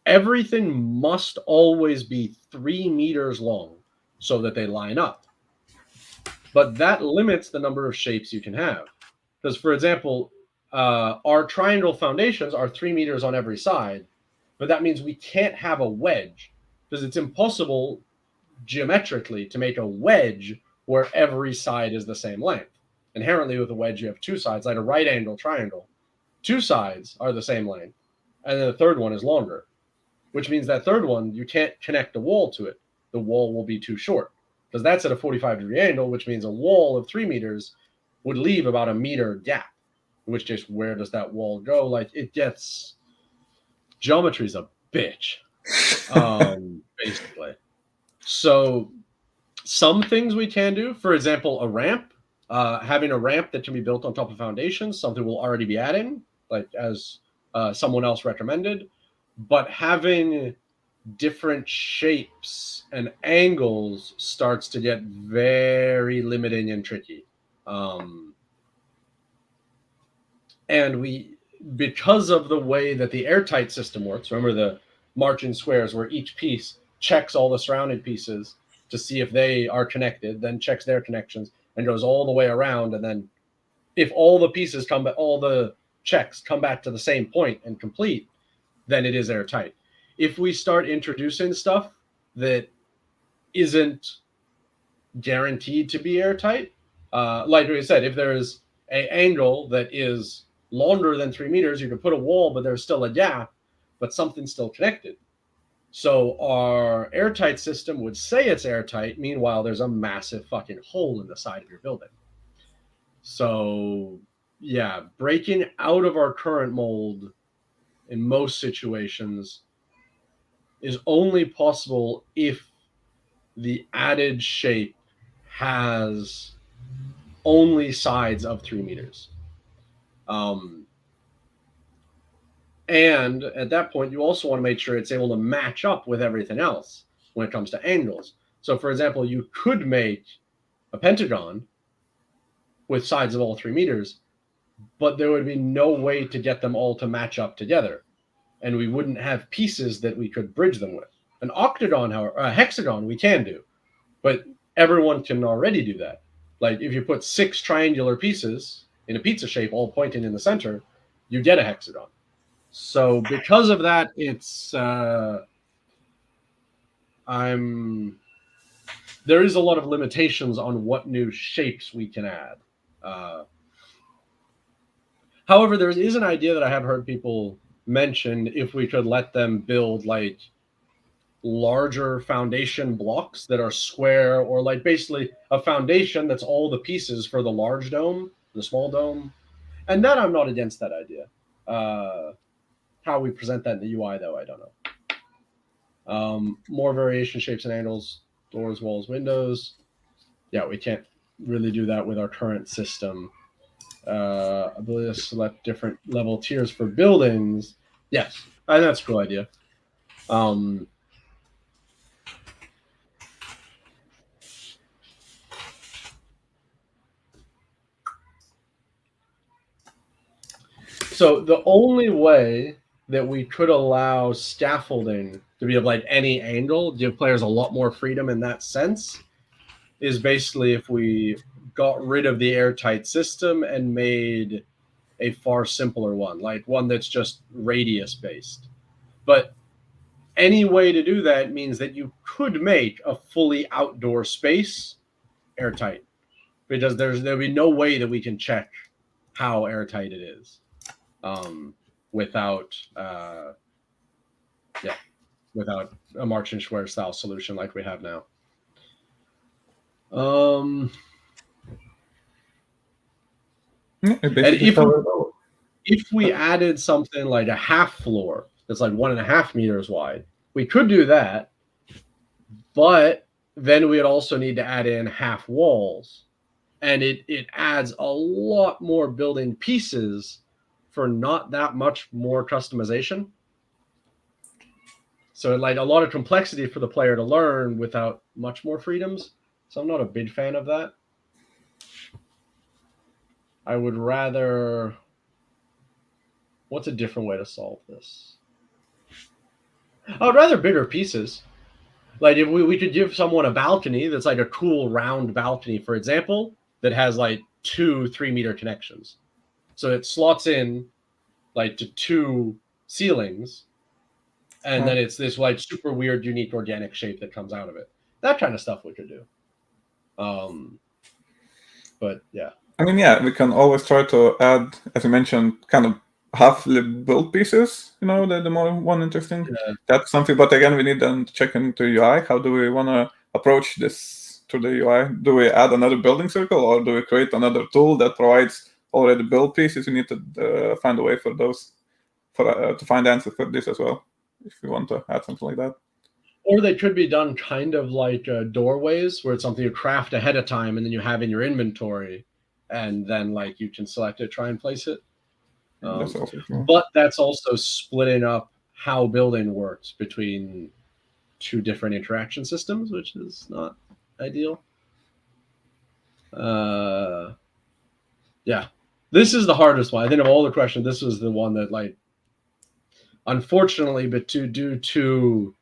Everything must always be 3 meters long so that they line up. But that limits the number of shapes you can have. Because, for example, our triangle foundations are 3 meters on every side, but that means we can't have a wedge because it's impossible geometrically to make a wedge where every side is the same length. Inherently, with a wedge, you have 2 sides, like a right angle triangle. 2 sides are the same length, and then the third one is longer, which means that third one, you can't connect a wall to it. The wall will be too short because that's at a 45-degree angle, which means a wall of 3 meters would leave about a meter gap, in which case, where does that wall go? Like, it gets... Geometry's a bitch, basically. So some things we can do, for example, a ramp, having a ramp that can be built on top of foundations, something we'll already be adding, like as someone else recommended, but having different shapes and angles starts to get very limiting and tricky. And because of the way that the airtight system works, remember the marching squares where each piece checks all the surrounding pieces to see if they are connected, then checks their connections and goes all the way around. And then if all the pieces all the checks come back to the same point and complete, then it is airtight. If we start introducing stuff that isn't guaranteed to be airtight, like we said, if there's an angle that is longer than 3 meters, you can put a wall, but there's still a gap, but something's still connected. So our airtight system would say it's airtight. Meanwhile, there's a massive fucking hole in the side of your building. So yeah, breaking out of our current mold in most situations is only possible if the added shape has only sides of 3 meters. And at that point, you also want to make sure it's able to match up with everything else when it comes to angles. So, for example, you could make a pentagon with sides of all 3 meters, but there would be no way to get them all to match up together. And we wouldn't have pieces that we could bridge them with. An octagon, however, a hexagon, we can do, but everyone can already do that. Like if you put 6 triangular pieces in a pizza shape, all pointing in the center, you get a hexagon. So because of that, it's there is a lot of limitations on what new shapes we can add. However, there is an idea that I have heard people mention if we could let them build like larger foundation blocks that are square, or like basically a foundation that's all the pieces for the large dome, the small dome. And that I'm not against that idea. How we present that in the UI, though, I don't know. More variation, shapes and angles, doors, walls, windows. Yeah, we can't really do that with our current system. Ability to select different level tiers for buildings. Yes, I think that's a cool idea. So the only way that we could allow scaffolding to be of like any angle, give players a lot more freedom in that sense, is basically if we got rid of the airtight system and made a far simpler one, like one that's just radius based. But any way to do that means that you could make a fully outdoor space airtight, because there'll be no way that we can check how airtight it is without a marching square style solution like we have now. And if we added something like a half floor that's like 1.5 meters wide, we could do that, but then we'd also need to add in half walls, and it adds a lot more building pieces for not that much more customization. So like a lot of complexity for the player to learn without much more freedoms. So I'm not a big fan of that. I would rather... What's a different way to solve this? I would rather bigger pieces. Like if we could give someone a balcony that's like a cool round balcony, for example, that has like 2 3-meter connections. So it slots in like to 2 ceilings, and then it's this like super weird, unique organic shape that comes out of it. That kind of stuff we could do. But yeah. I mean, yeah, we can always try to add, as you mentioned, kind of halfly built pieces, the more one interesting. Yeah. That's something, but again, we need then to check into UI. How do we want to approach this to the UI? Do we add another building circle, or do we create another tool that provides already built pieces? We need to find a way for those, to find the answer for this as well, if you want to add something like that. Or they could be done kind of like doorways, where it's something you craft ahead of time and then you have in your inventory, and then like you can select it, try and place it. That's also true. But that's also splitting up how building works between 2 different interaction systems, which is not ideal. Yeah, this is the hardest one. I think of all the questions, this was the one that, like, unfortunately, but due to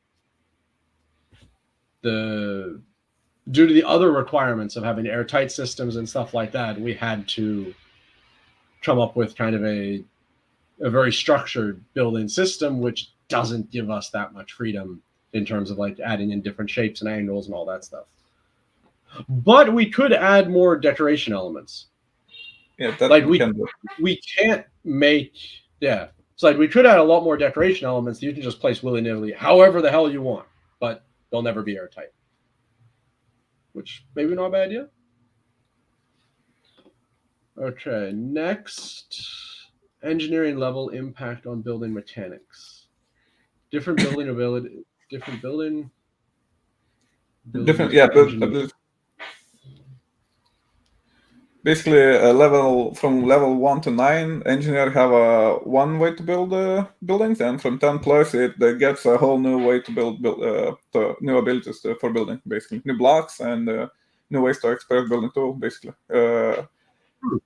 the other requirements of having airtight systems and stuff like that, we had to come up with kind of a very structured building system, which doesn't give us that much freedom in terms of like adding in different shapes and angles and all that stuff. But we could add more decoration elements. Yeah, that like we can't make, yeah. It's like we could add a lot more decoration elements that you can just place willy-nilly, however the hell you want, but they'll never be airtight. Which maybe not a bad idea. Okay, next. Engineering level impact on building mechanics. Different building ability, different building. Different, yeah, but basically from level 1 to 9, engineer have one way to build buildings, and from 10 plus it gets a whole new way to build new abilities for building, basically new blocks and new ways to expert building tool, basically.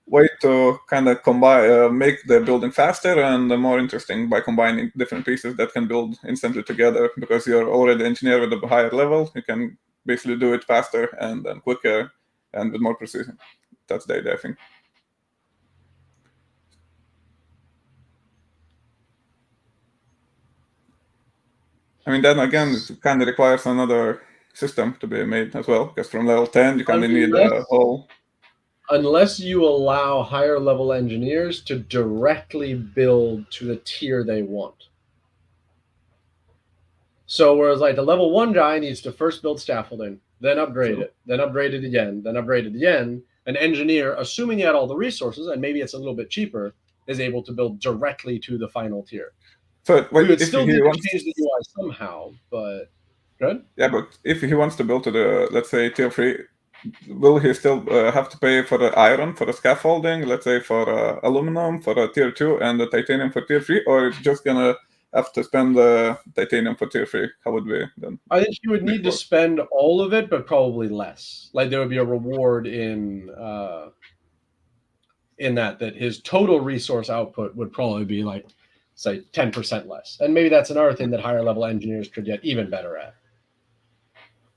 Way to kind of combine, make the building faster and more interesting by combining different pieces that can build instantly together, because you're already engineer with a higher level. You can basically do it faster and then quicker and with more precision. That's the idea, I think. I mean, then again, it kind of requires another system to be made as well, because from level 10, you kind of need a whole... Unless you allow higher level engineers to directly build to the tier they want. So whereas like the level 1 guy needs to first build scaffolding, then upgrade it, then upgrade it again, then upgrade it again, an engineer, assuming he had all the resources, and maybe it's a little bit cheaper, is able to build directly to the final tier. So we would still need to change the UI somehow, but good. Yeah, but if he wants to build to the, let's say, tier 3, will he still have to pay for the iron, for the scaffolding, let's say for aluminum, for a tier 2, and the titanium for tier 3, or it's just going to have to spend the titanium for tier 3? How would we then? I think you would need to spend all of it, but probably less. Like there would be a reward in that his total resource output would probably be like, say, 10% less. And maybe that's another thing that higher level engineers could get even better at.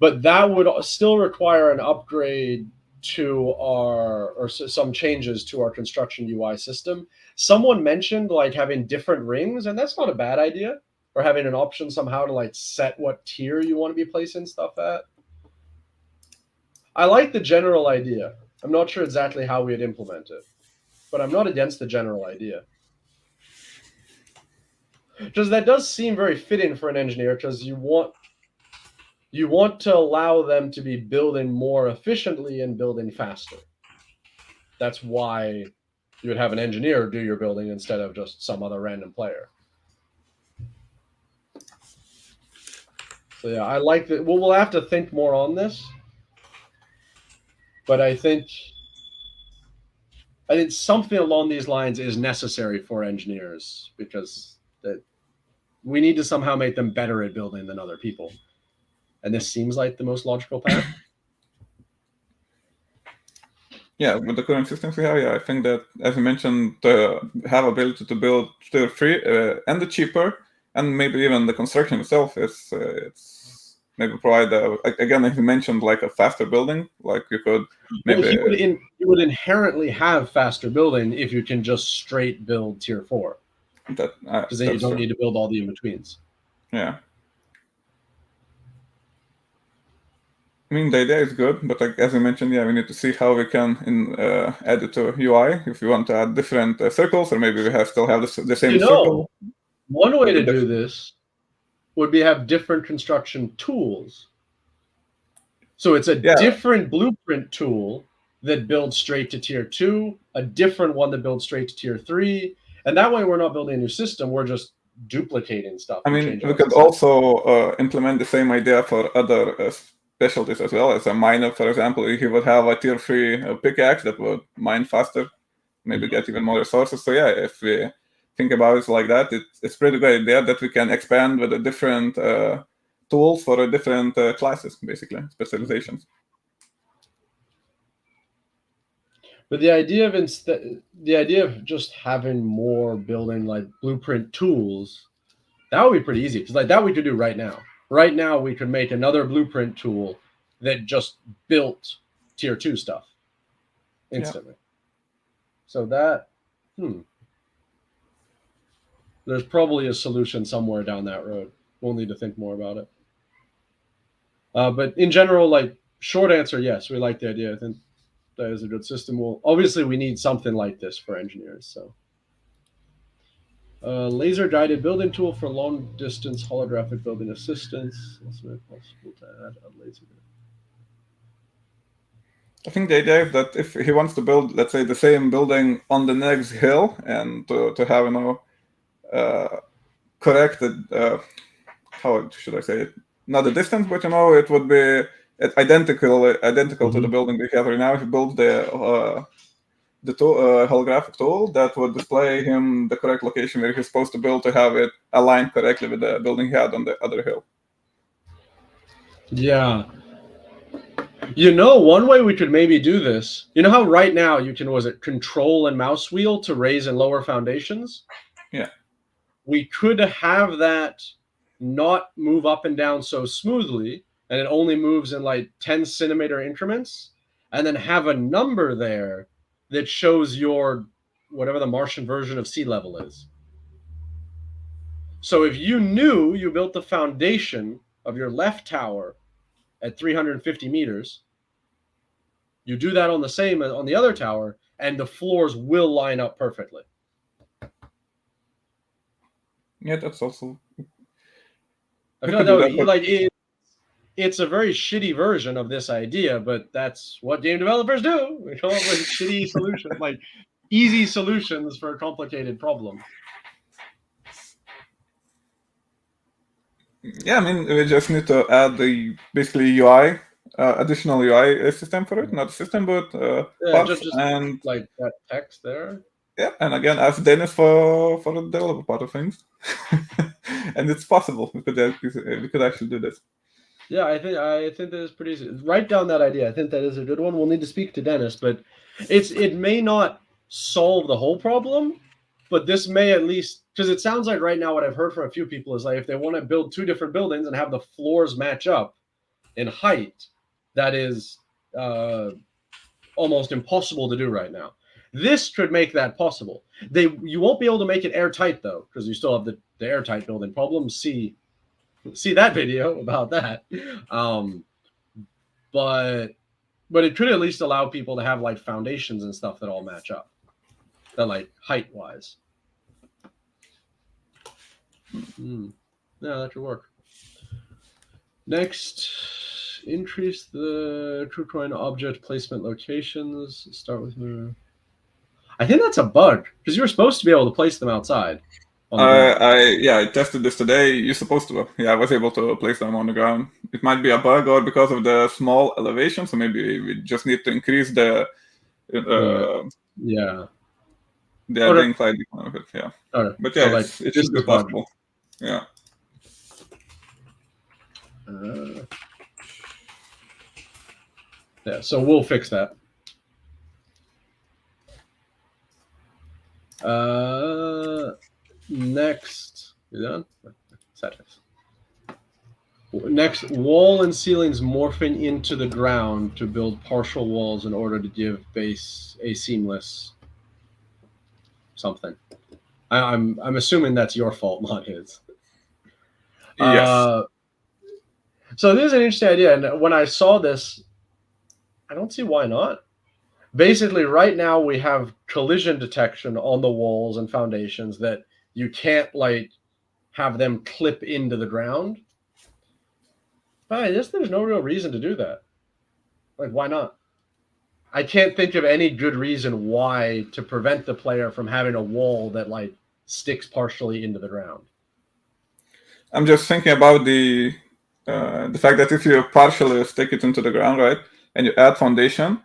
But that would still require an upgrade to or some changes to our construction UI system. Someone mentioned like having different rings, and that's not a bad idea. Or having an option somehow to like set what tier you want to be placing stuff at. I like the general idea. I'm not sure exactly how we'd implement it, but I'm not against the general idea. Because that does seem very fitting for an engineer, because you want to allow them to be building more efficiently and building faster. That's why you would have an engineer do your building instead of just some other random player. So yeah, I like that. Well, we'll have to think more on this, but I think I think something along these lines is necessary for engineers, because that we need to somehow make them better at building than other people. And this seems like the most logical path. Yeah, with the current systems we have, yeah, I think that, as you mentioned, to have ability to build tier 3 and the cheaper, and maybe even the construction itself is it's maybe provide again, as you mentioned, like a faster building, like you could maybe. Well, you would inherently have faster building if you can just straight build tier 4. Because then you don't need to build all the in-betweens. Yeah. I mean, the idea is good, but like, as I mentioned, yeah, we need to see how we can add it to UI. If we want to add different circles, or maybe we still have the same circle. One way to do this would be have different construction tools. So it's a different blueprint tool that builds straight to tier 2, a different one that builds straight to tier 3, and that way we're not building a new system, we're just duplicating stuff. I mean, we could also implement the same idea for other specialties as well. As a miner, for example, he would have a tier 3 pickaxe that would mine faster, maybe get even more resources. So yeah, if we think about it like that, it's pretty good idea that we can expand with the different tools for different classes, basically, specializations. But the idea of just having more building like blueprint tools, that would be pretty easy, because like that we could do right now. Right now, we could make another blueprint tool that just built tier 2 stuff instantly. Yeah. So that, there's probably a solution somewhere down that road. We'll need to think more about it. But in general, like, short answer, yes, we like the idea. I think that is a good system. Obviously, we need something like this for engineers. So. Laser guided building tool for long distance holographic building assistance. Also make it possible to add a laser. I think the idea is that if he wants to build, let's say, the same building on the next hill, and to have corrected, how should I say it? Not the distance, but it would be identical to the building we have right now. If he builds the holographic tool, that would display him the correct location where he's supposed to build to have it aligned correctly with the building he had on the other hill. Yeah. One way we could maybe do this, how right now you can, control and mouse wheel to raise and lower foundations? Yeah. We could have that not move up and down so smoothly, and it only moves in like 10 centimeter increments, and then have a number there that shows your, whatever the Martian version of sea level is. So if you knew you built the foundation of your left tower at 350 meters, you do that on the other tower, and the floors will line up perfectly. Yeah, that's also. I feel like it's a very shitty version of this idea, but that's what game developers do. We come up with shitty solutions, like easy solutions for a complicated problem. Yeah, I mean, we just need to add the basically UI, additional UI system for it, not a system, but just and like that text there. Yeah, and again, ask Dennis for the developer part of things, and it's possible. We could actually do this. Yeah, I think that is pretty easy. Write down that idea. I think that is a good one. We'll need to speak to Dennis, but it may not solve the whole problem, but this may at least, because it sounds like right now what I've heard from a few people is like if they want to build 2 different buildings and have the floors match up in height, that is almost impossible to do right now. This could make that possible. You won't be able to make it airtight though, because you still have the airtight building problem. See that video about that. But it could at least allow people to have like foundations and stuff that all match up, that like height wise. Yeah, that could work. Next, increase the KuCoin object placement locations. Start with I think that's a bug, because you were supposed to be able to place them outside. I tested this today. You're supposed to. Yeah, I was able to place them on the ground. It might be a bug or because of the small elevation, so maybe we just need to increase the Yeah. They Okay. didn't like the kind of it, yeah. Okay. But So yeah, like it this should be is fine. possible. Yeah. Yeah. So we'll fix that. Next, you done? Sadness. Next, wall and ceilings morphing into the ground to build partial walls in order to give base a seamless something. I'm assuming that's your fault, not his. Yes. So this is an interesting idea, and when I saw this, I don't see why not. Basically, right now we have collision detection on the walls and foundations that you can't like have them clip into the ground. But I guess there's no real reason to do that. Like, why not? I can't think of any good reason why to prevent the player from having a wall that like sticks partially into the ground. I'm just thinking about the fact that if you partially stick it into the ground, right, and you add foundation,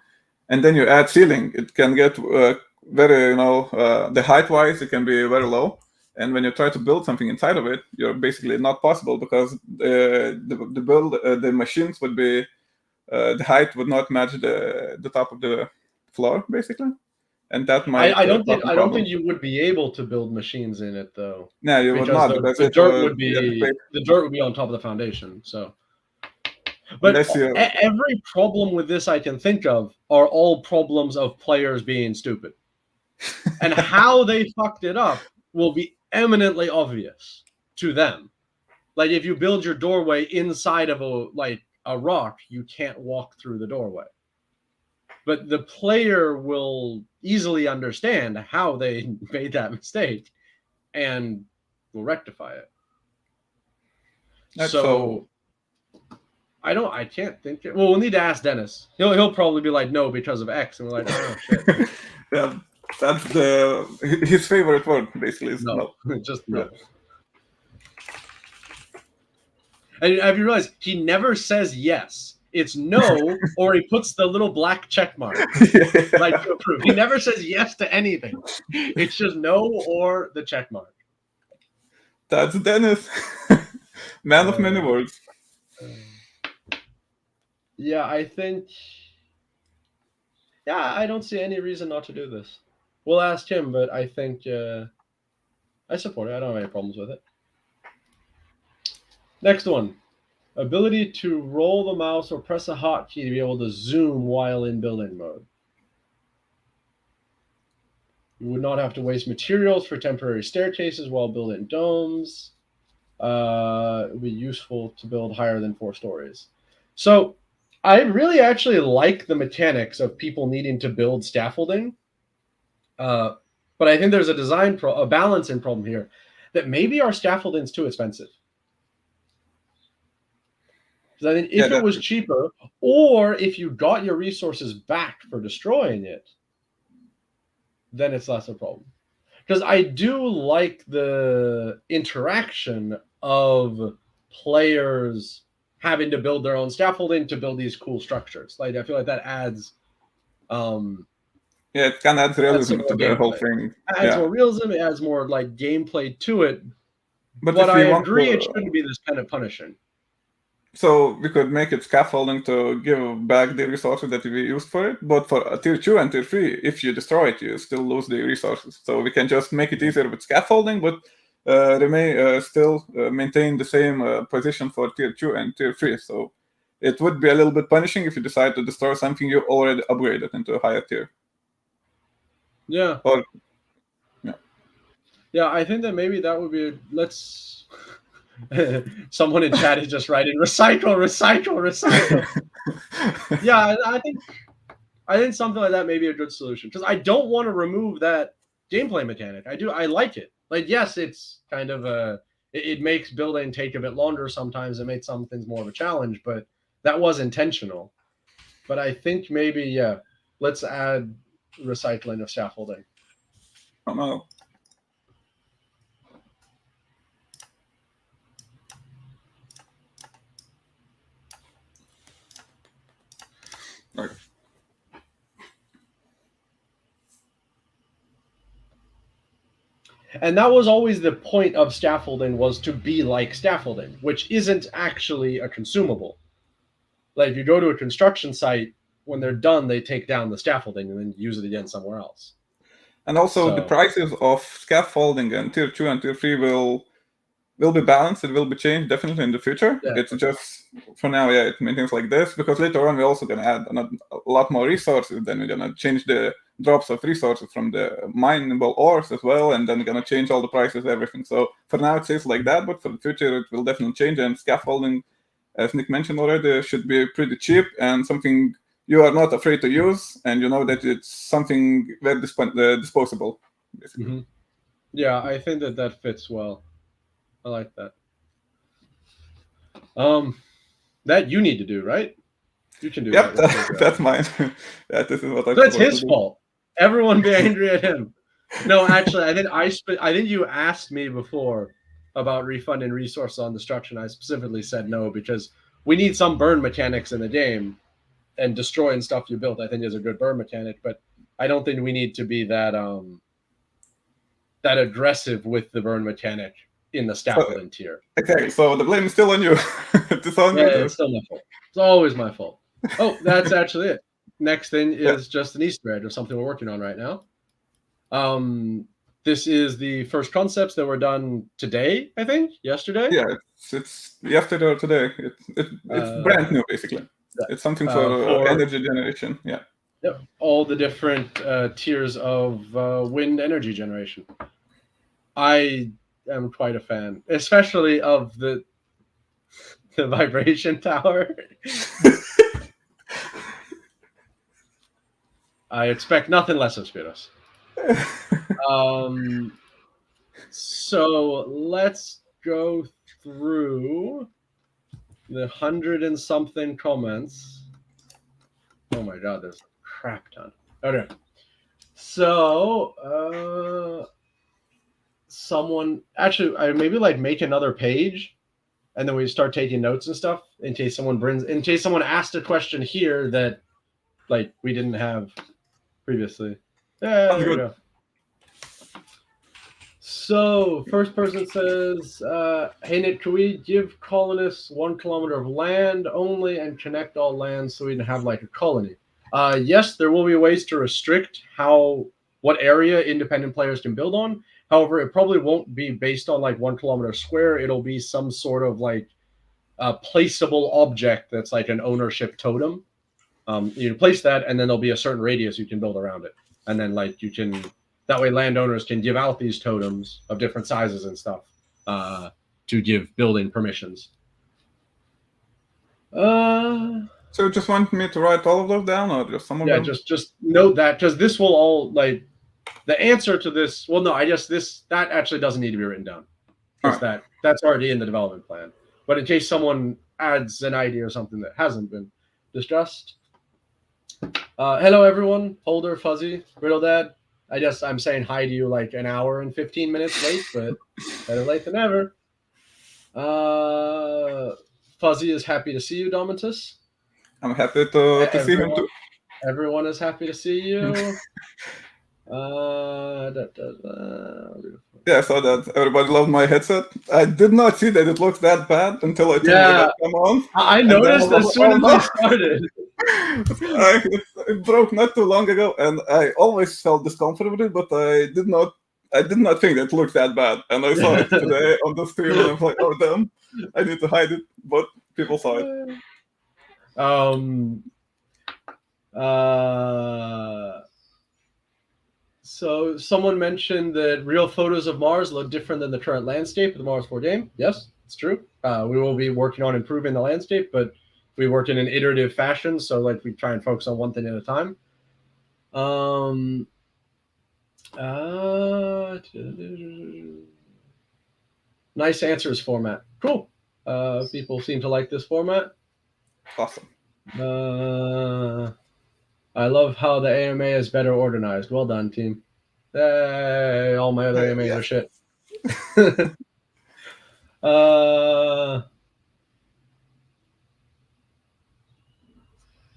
and then you add ceiling, it can get very, the height-wise, it can be very low. And when you try to build something inside of it, you're basically not possible because the machines would be the height would not match the top of the floor, basically, and that might I don't cause think some problems. you would be able to build machines in it though. No, you would Because not, because the it dirt would would be on top of the foundation. So, but unless you every problem with this I can think of are all problems of players being stupid, and how they fucked it up will be eminently obvious to them. Like if you build your doorway inside of a rock, you can't walk through the doorway. But the player will easily understand how they made that mistake and will rectify it. So I can't think it. Well, we'll need to ask Dennis. He'll probably be like, no, because of X. And we're like, oh shit. Yeah, that's his favorite word, basically. Is No. Just no. Yeah. And have you realized he never says yes? It's no, or he puts the little black check mark like to approve. He never says yes to anything. It's just no or the check mark. That's Dennis, man of many words. Yeah, I think. Yeah, I don't see any reason not to do this. We'll ask him, but I think I support it. I don't have any problems with it. Next one. Ability to roll the mouse or press a hotkey to be able to zoom while in building mode. You would not have to waste materials for temporary staircases while building domes. It would be useful to build higher than 4 stories. So I really actually like the mechanics of people needing to build scaffolding. But I think there's a balancing problem here that maybe our scaffolding's too expensive. Because I think if it was cheaper, or if you got your resources back for destroying it, then it's less a problem. Because I do like the interaction of players having to build their own scaffolding to build these cool structures. Like I feel like that adds it can add realism to the whole thing. It adds more realism, it adds more like gameplay to it. But I agree it shouldn't be this kind of punishing. So we could make it scaffolding to give back the resources that we used for it, but for tier 2 and tier 3, if you destroy it, you still lose the resources. So we can just make it easier with scaffolding, but still maintain the same position for tier 2 and tier 3. So it would be a little bit punishing if you decide to destroy something you already upgraded into a higher tier. Yeah. Yeah, I think that maybe that would be let's someone in chat is just writing recycle. Yeah, I think something like that may be a good solution because I don't want to remove that gameplay mechanic. I like it. Like, yes, it's kind of it makes building take a bit longer sometimes. It makes some things more of a challenge, but that was intentional. But I think maybe let's add recycling of scaffolding. Oh no. And that was always the point of scaffolding, was to be like scaffolding, which isn't actually a consumable. Like if you go to a construction site, when they're done, they take down the scaffolding and then use it again somewhere else. And also the prices of scaffolding and tier 2 and tier 3 will be balanced. It will be changed definitely in the future. Yeah, it's just for now, it maintains like this, because later on we're also going to add a lot more resources. Then we're going to change the drops of resources from the mineable ores as well, and then we're going to change all the prices, everything. So for now it stays like that, but for the future it will definitely change. And scaffolding, as Nick mentioned already, should be pretty cheap and something you are not afraid to use, and you know that it's something very disposable, basically. Mm-hmm. Yeah, I think that fits well. I like that. That you need to do, right? You can do that. Yep, that's mine. This is what I'm That's his fault. Everyone be angry at him. No, actually, I think you asked me before about refunding resources on destruction. I specifically said no, because we need some burn mechanics in the game, and destroying stuff you built, I think, is a good burn mechanic, but I don't think we need to be that that aggressive with the burn mechanic in the scaffolding tier. Okay, so the blame is still on you. It's still my fault. It's always my fault. Oh, that's actually it. Next thing is just an Easter egg of something we're working on right now. This is the first concepts that were done today, I think, yesterday. Yeah, it's yesterday or today. It's brand new, basically. It's something for energy generation. Yeah. Yep, all the different tiers of wind energy generation. I am quite a fan, especially of the vibration tower. I expect nothing less of Spiros. So let's go through the 100 and something comments. Oh my god, there's a crap ton. Okay. So someone actually, I maybe like make another page, and then we start taking notes and stuff in case someone asked a question here that like we didn't have previously. Yeah, there we go. So first person says, hey Nick, can we give colonists 1 kilometer of land only and connect all lands so we can have like a colony? Yes, there will be ways to restrict what area independent players can build on. However, it probably won't be based on like 1 kilometer square. It'll be some sort of like a placeable object that's like an ownership totem. You place that, and then there'll be a certain radius you can build around it, and then like you can. That way, landowners can give out these totems of different sizes and stuff to give building permissions. So you just want me to write all of those down, or just some of them? Yeah, just note that, because this will all like the answer to this. Well, no, I guess that actually doesn't need to be written down, because that's already in the development plan. But in case someone adds an idea or something that hasn't been discussed. Hello, everyone. Holder, Fuzzy, Riddle Dad. I guess I'm saying hi to you like an hour and 15 minutes late, but better late than never. Fuzzy is happy to see you, Domantas. I'm happy to see him too. Everyone is happy to see you. Yeah, I saw that. Everybody loved my headset. I did not see that it looks that bad until I come on. I noticed as soon as we started. It broke not too long ago, and I always felt discomfort with it, but I did not think that it looked that bad. And I saw it today on the stream, and I'm like, oh damn, I need to hide it, but people saw it. So someone mentioned that real photos of Mars look different than the current landscape of the Mars 4 game. Yes, it's true. We will be working on improving the landscape, but we work in an iterative fashion, so like we try and focus on one thing at a time. Nice answers format. Cool. People seem to like this format. Awesome. I love how the AMA is better organized. Well done, team. Hey, all my other AMAs are shit.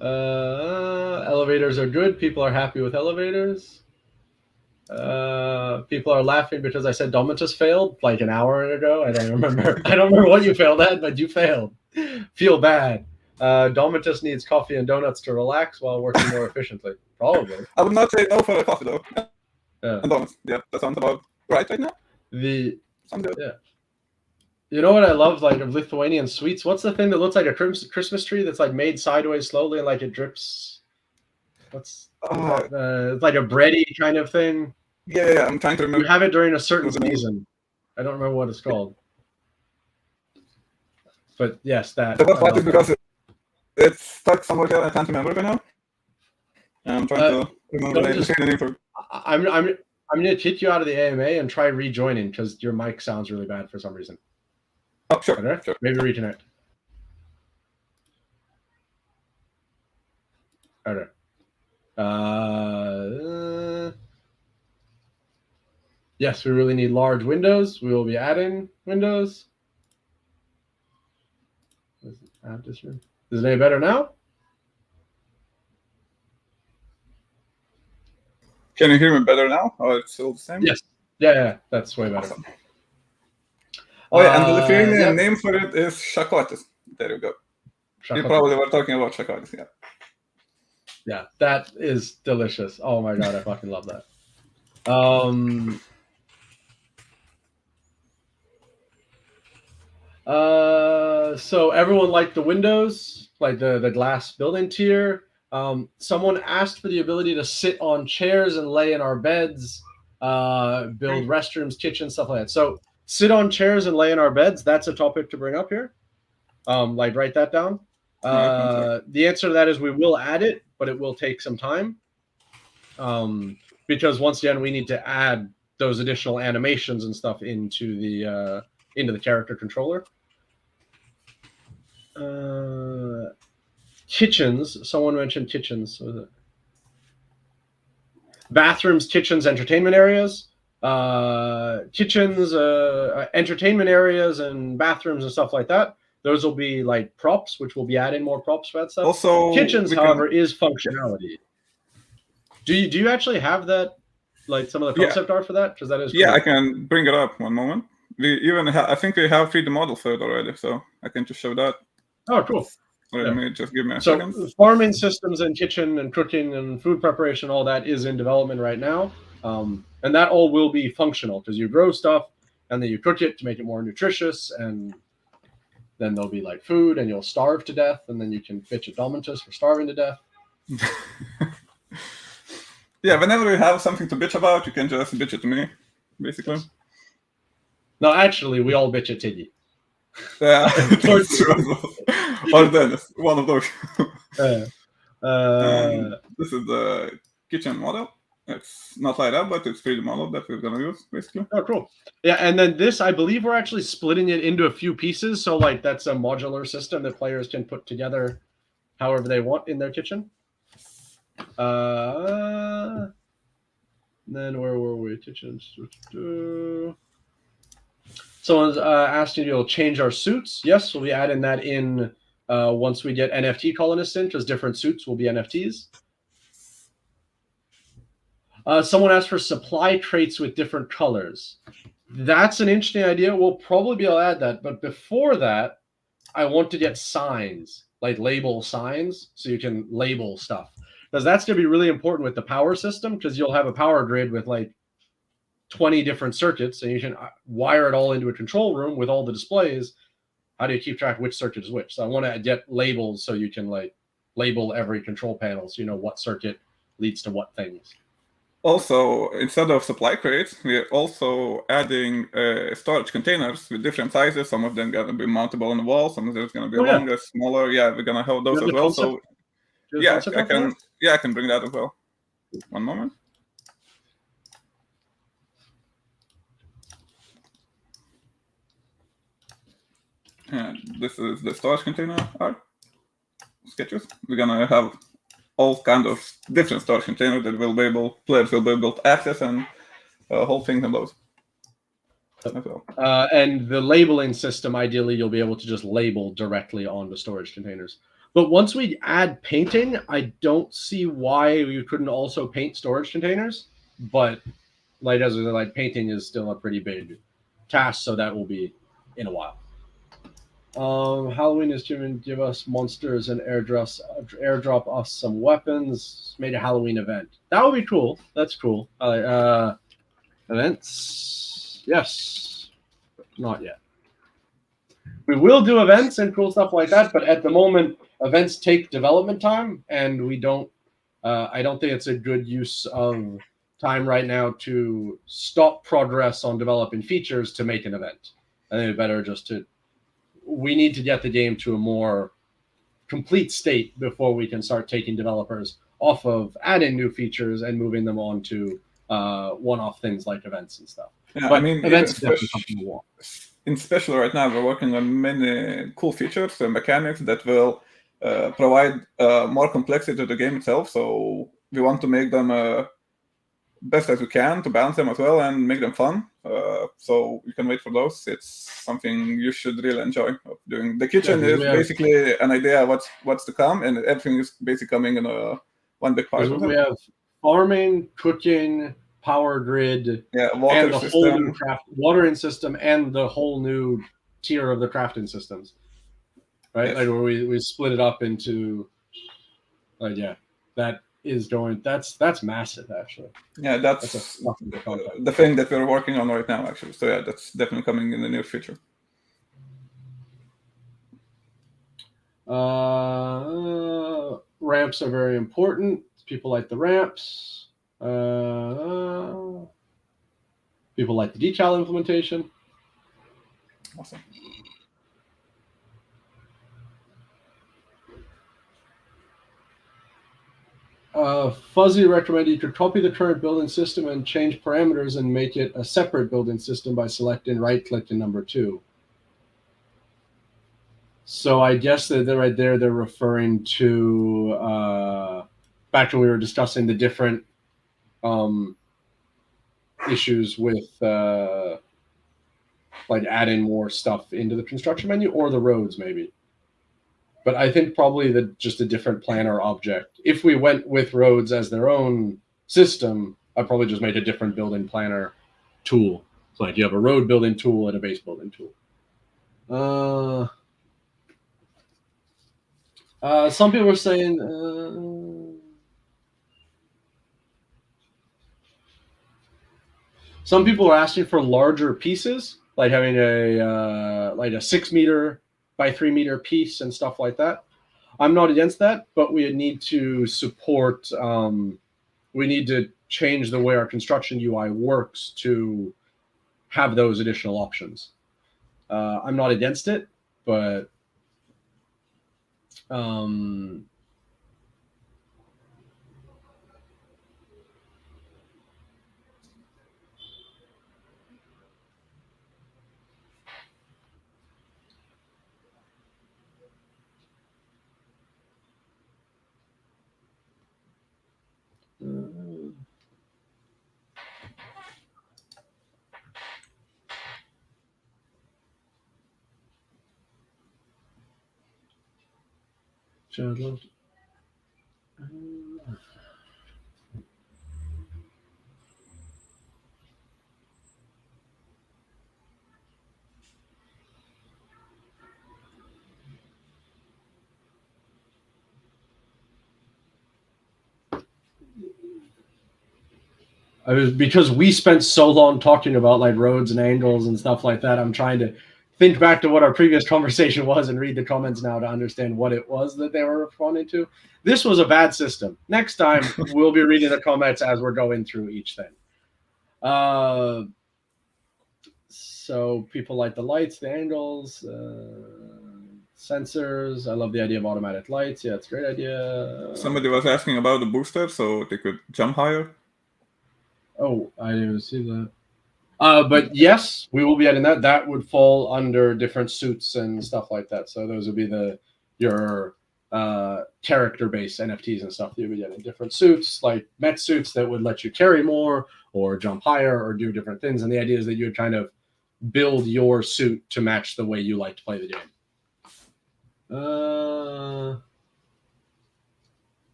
Elevators are good. People are happy with elevators. People are laughing because I said Domantas failed like an hour ago. I don't remember. I don't remember what you failed at, but you failed. Feel bad. Domantas needs coffee and donuts to relax while working more efficiently. Probably. I would not say no for a coffee though. Yeah. And donuts. Yeah, that sounds about right now. Sounds good. Yeah. You know what I love, like, of Lithuanian sweets? What's the thing that looks like a Christmas tree that's like made sideways slowly and like it drips? What's it's like a bready kind of thing. Yeah, I'm trying to remember. You have it during a certain season. I don't remember what it's called. But yes, that. The best part is because it's stuck somewhere here. I can't remember right now. I'm trying to remember the name for. I'm gonna kick you out of the AMA and try rejoining because your mic sounds really bad for some reason. Oh, sure. Okay? Sure. Maybe reconnect. Okay. Yes, we really need large windows. We will be adding windows. Is it any better now? Can you hear me better now? Or it's still the same? Yes. Yeah, that's way better. Awesome. Oh yeah, and the Lithuanian name for it is Šakotis. There you go. You probably were talking about Šakotis, yeah. Yeah, that is delicious. Oh my god, I fucking love that. So everyone liked the windows, like the glass building tier. Someone asked for the ability to sit on chairs and lay in our beds, build restrooms, kitchens, stuff like that. So sit on chairs and lay in our beds. That's a topic to bring up here. Like write that down. The answer to that is we will add it, but it will take some time. Because once again, we need to add those additional animations and stuff into the character controller. Kitchens. Someone mentioned kitchens. What was it? Bathrooms, kitchens, entertainment areas. Kitchens, entertainment areas, and bathrooms and stuff like that. Those will be like props, which will be adding more props for that stuff. Also, kitchens, however, is functionality. Do you actually have that? Like some of the concept art for that? Because that is cool. Yeah, I can bring it up one moment. We even I think we have 3D model for it already, so I can just show that. Oh, cool. Let me just give me a second. So farming systems and kitchen and cooking and food preparation, all that is in development right now. And that all will be functional because you grow stuff and then you cook it to make it more nutritious, and then there'll be like food and you'll starve to death, and then you can bitch at Domantas for starving to death. Yeah, whenever you have something to bitch about, you can just bitch it to me, basically. No, actually, we all bitch at Tiggy. Yeah, or Dennis, one of those. This is the kitchen model. It's not light up, but it's 3D model that we're gonna use, basically. Oh, cool. Yeah, and then this, I believe we're actually splitting it into a few pieces. So, like, that's a modular system that players can put together however they want in their kitchen. Then where were we? Kitchens. Someone's asking you to change our suits. Yes, we'll be adding that in once we get NFT colonists in, because different suits will be NFTs. Someone asked for supply crates with different colors. That's an interesting idea. We'll probably be able to add that. But before that, I want to get signs, like label signs, so you can label stuff. Because that's going to be really important with the power system, because you'll have a power grid with like 20 different circuits, and you can wire it all into a control room with all the displays. How do you keep track of which circuit is which? So I want to get labels so you can like label every control panel so you know what circuit leads to what things. Also, instead of supply crates, we're also adding storage containers with different sizes. Some of them are going to be mountable on the wall. Some of them are going to be longer, smaller. Yeah, we're going to have those as well. So, yeah, I can bring that as well. One moment. And this is the storage container art sketches. We're going to have all kinds of different storage containers that will be able, players will be able to access, and whole thing in those. Well. And the labeling system, ideally, you'll be able to just label directly on the storage containers. But once we add painting, I don't see why you couldn't also paint storage containers. But like as like painting is still a pretty big task, so that will be in a while. Halloween is to give us monsters and airdrop us some weapons. Made a Halloween event. That would be cool. That's cool. Events? Yes. Not yet. We will do events and cool stuff like that, but at the moment, events take development time, and we don't. I don't think it's a good use of time right now to stop progress on developing features to make an event. I think it's better just to. We need to get the game to a more complete state before we can start taking developers off of adding new features and moving them on to one-off things like events and stuff. Yeah, but I mean, events are definitely something we want. In special right now, we're working on many cool features and mechanics that will provide more complexity to the game itself. So we want to make them best as we can to balance them as well and make them fun. So you can wait for those. It's something you should really enjoy doing. The kitchen is basically an idea of what's to come, and everything is basically coming in one big part. We have farming, cooking, power grid, water and the system. whole new watering system, and the whole new tier of the crafting systems. Right, like where we split it up into, that is going. That's massive, actually. Yeah, that's the thing that we're working on right now, actually. So yeah, that's definitely coming in the near future. Ramps are very important. People like the ramps. People like the decal implementation. Awesome. Fuzzy recommended you could copy the current building system and change parameters and make it a separate building system by selecting right-click and number 2. So I guess that right there they're referring to back when we were discussing the different issues with like adding more stuff into the construction menu or the roads maybe. But I think probably just a different planner object. If we went with roads as their own system, I'd probably just make a different building planner tool. So like you have a road building tool and a base building tool. Some people are saying some people are asking for larger pieces, like having a 6 meter by 3 meter piece and stuff like that. I'm not against that, but we need to support. We need to change the way our construction UI works to have those additional options. I'm not against it, but because we spent so long talking about like roads and angles and stuff like that. I'm trying to think back to what our previous conversation was and read the comments now to understand what it was that they were responding to. This was a bad system. Next time, we'll be reading the comments as we're going through each thing. So people like the lights, the angles, sensors. I love the idea of automatic lights. Yeah, it's a great idea. Somebody was asking about the booster, so they could jump higher. Oh, I didn't even see that. But yes, we will be adding that. That would fall under different suits and stuff like that. So those would be your character-based NFTs and stuff. You would get in different suits, like Met suits that would let you carry more or jump higher or do different things. And the idea is that you would kind of build your suit to match the way you like to play the game.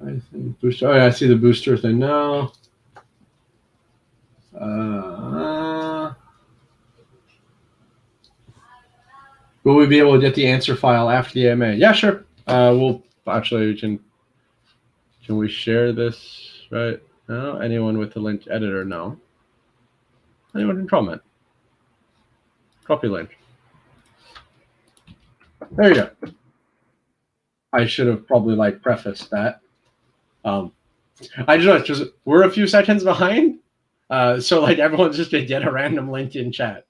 I think booster. Oh, yeah, I see the booster thing now. Will we be able to get the answer file after the AMA? Yeah, sure. We'll actually can we share this right now? Anyone with the link editor? No. Anyone can comment. Copy link. There you go. I should have probably prefaced that. I just noticed because we're a few seconds behind, so everyone's just gonna get a random link in chat,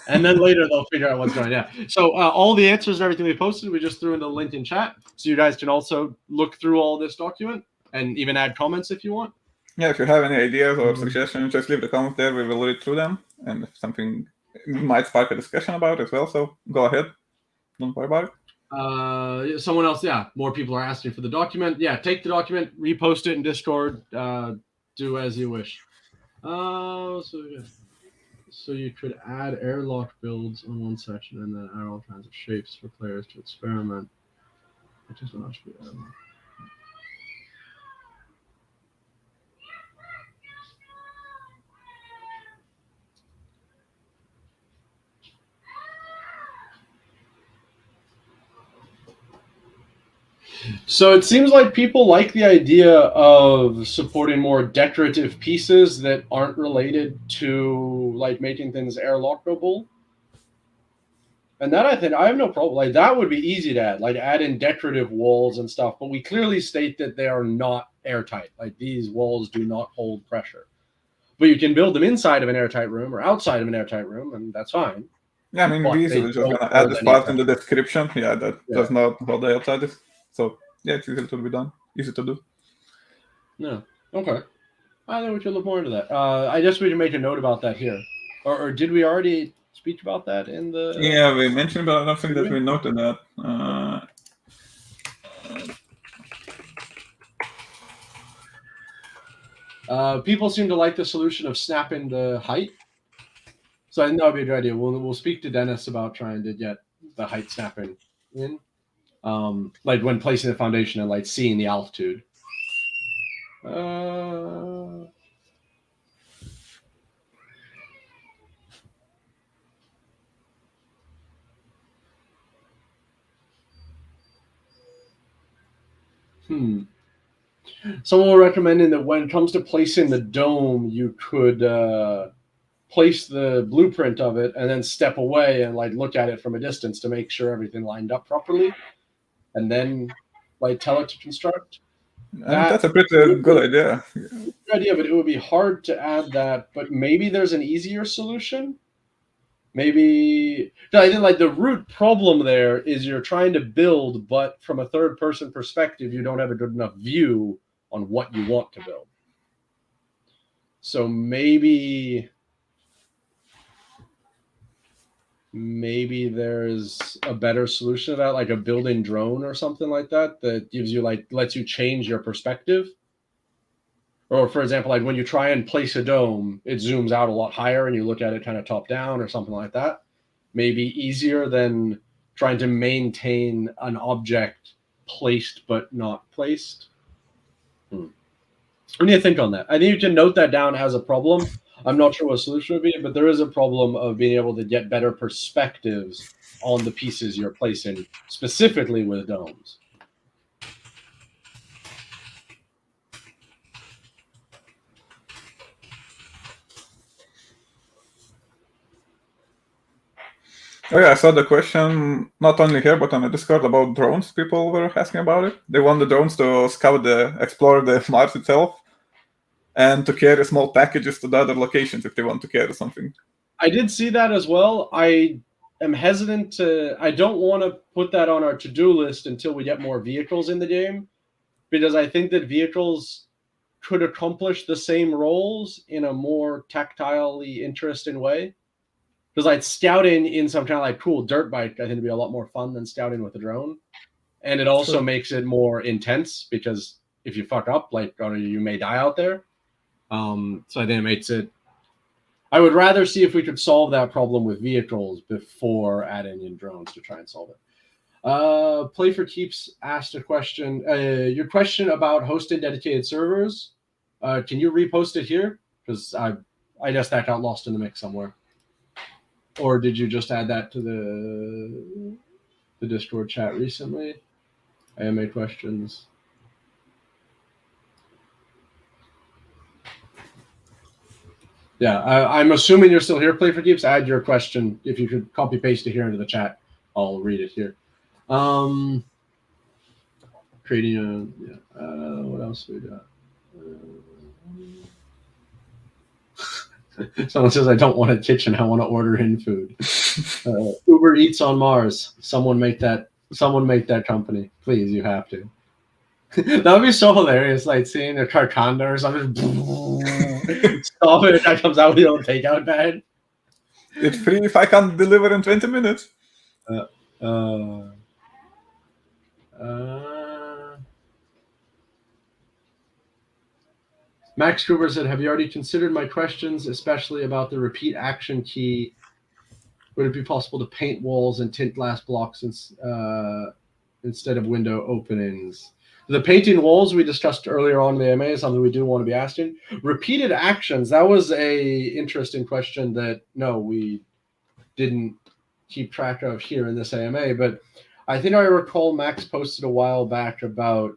and then later they'll figure out what's going on. Yeah. So all the answers and everything we posted, we just threw in the link in chat, so you guys can also look through all this document and even add comments if you want. Yeah, if you have any ideas or suggestions, just leave the comments there. We will read through them, and if something might spark a discussion about as well. So go ahead. Don't worry about it. Someone else, yeah. More people are asking for the document. Yeah, take the document, repost it in Discord. Do as you wish. So you could add airlock builds on one section and then add all kinds of shapes for players to experiment. I just want to be airlock. So it seems like people like the idea of supporting more decorative pieces that aren't related to making things airlockable. And that I think I have no problem. That would be easy to add, add in decorative walls and stuff. But we clearly state that they are not airtight. These walls do not hold pressure. But you can build them inside of an airtight room or outside of an airtight room, and that's fine. Yeah, I mean, we easily just gonna add this part in the description. Yeah, that does not hold the outside is. So yeah, it's easy to be done. Easy to do. Yeah. Okay. I think we should look more into that. I guess we can make a note about that here. Or did we already speak about that in the... Yeah, we mentioned, but I don't think that we noted that. People seem to like the solution of snapping the height. So I think that would be a good idea. We'll speak to Dennis about trying to get the height snapping in. When placing the foundation and seeing the altitude. Someone were recommending that when it comes to placing the dome, you could place the blueprint of it and then step away and look at it from a distance to make sure everything lined up properly, and then tell it to construct. That's a pretty good idea. Good idea, but it would be hard to add that. But maybe there's an easier solution. Maybe I think the root problem there is you're trying to build, but from a third-person perspective, you don't have a good enough view on what you want to build. So maybe there's a better solution to that, like a building drone or something like that, that gives you lets you change your perspective. Or for example, when you try and place a dome, it zooms out a lot higher and you look at it kind of top down or something like that. Maybe easier than trying to maintain an object placed but not placed. What do you think on that? I think you can note that down as a problem. I'm not sure what a solution would be, but there is a problem of being able to get better perspectives on the pieces you're placing, specifically with domes. Oh yeah, I saw the question not only here but on the Discord about drones. People were asking about it. They want the drones to explore the Mars itself, and to carry small packages to the other locations if they want to carry something. I did see that as well. I am hesitant to... I don't want to put that on our to-do list until we get more vehicles in the game, because I think that vehicles could accomplish the same roles in a more tactilely interesting way. Because scouting in some kind of cool dirt bike, I think would be a lot more fun than scouting with a drone. and it also makes it more intense because if you fuck up, like, you may die out there. So I think it makes it. I would rather see if we could solve that problem with vehicles before adding in drones to try and solve it. Play for Keeps asked a question. Your question about hosting dedicated servers. Can you repost it here? Because I guess that got lost in the mix somewhere. Or did you just add that to the Discord chat recently? AMA questions. Yeah, I'm assuming you're still here, Play for Keeps. Add your question. If you could copy paste it here into the chat, I'll read it here. Creating what else we got? Someone says, I don't want a kitchen. I want to order in food. Uber Eats on Mars. Someone make that company. Please, you have to. That would be so hilarious, like seeing a Carconda or something. Stop it. That comes out with your own takeout bag. It's free if I can deliver in 20 minutes. Max Cooper said, have you already considered my questions, especially about the repeat action key? Would it be possible to paint walls and tint glass blocks instead of window openings? The painting walls we discussed earlier on in the AMA is something we do want to be asking. Repeated actions, that was a interesting question that, no, we didn't keep track of here in this AMA. But I think I recall Max posted a while back about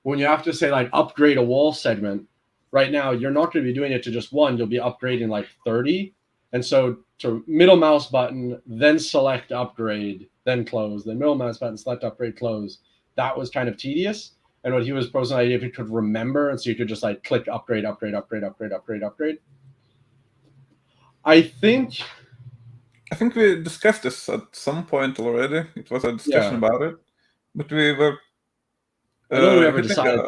when you have to say, like, upgrade a wall segment. Right now, you're not going to be doing it to just one. You'll be upgrading like 30. And so middle mouse button, then select upgrade, then close, then middle mouse button, select upgrade, close. That was kind of tedious. And what he was proposing, idea if you could remember, and so you could just like click upgrade, upgrade, upgrade, upgrade, upgrade, upgrade. I think we discussed this at some point already. It was a discussion about it, but we were. I don't know we ever decided.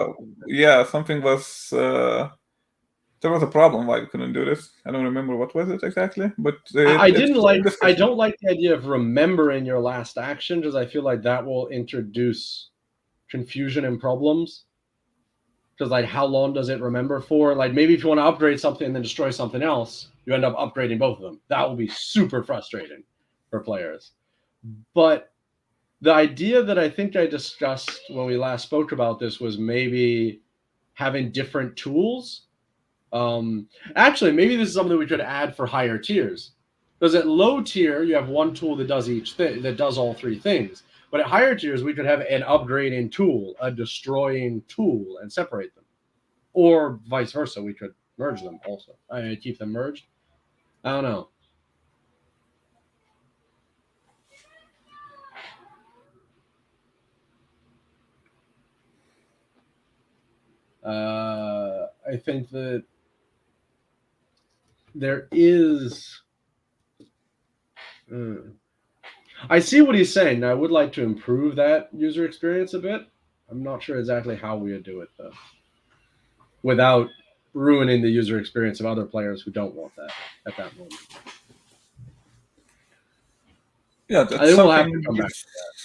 Something was. There was a problem why we couldn't do this. I don't remember what was it exactly, but I don't like the idea of remembering your last action, because I feel like that will introduce confusion and problems. Because like, how long does it remember for? Like, maybe if you want to upgrade something and then destroy something else, you end up upgrading both of them. That will be super frustrating for players. But the idea that I think I discussed when we last spoke about this was maybe having different tools. Actually, maybe this is something we could add for higher tiers. Because at low tier, you have one tool that does each thing, that does all three things. But at higher tiers, we could have an upgrading tool, a destroying tool, and separate them. Or vice versa, we could merge them also. Keep them merged. I don't know. I think that there is. I see what he's saying. Now, I would like to improve that user experience a bit. I'm not sure exactly how we would do it, though, without ruining the user experience of other players who don't want that at that moment. Yeah, that's something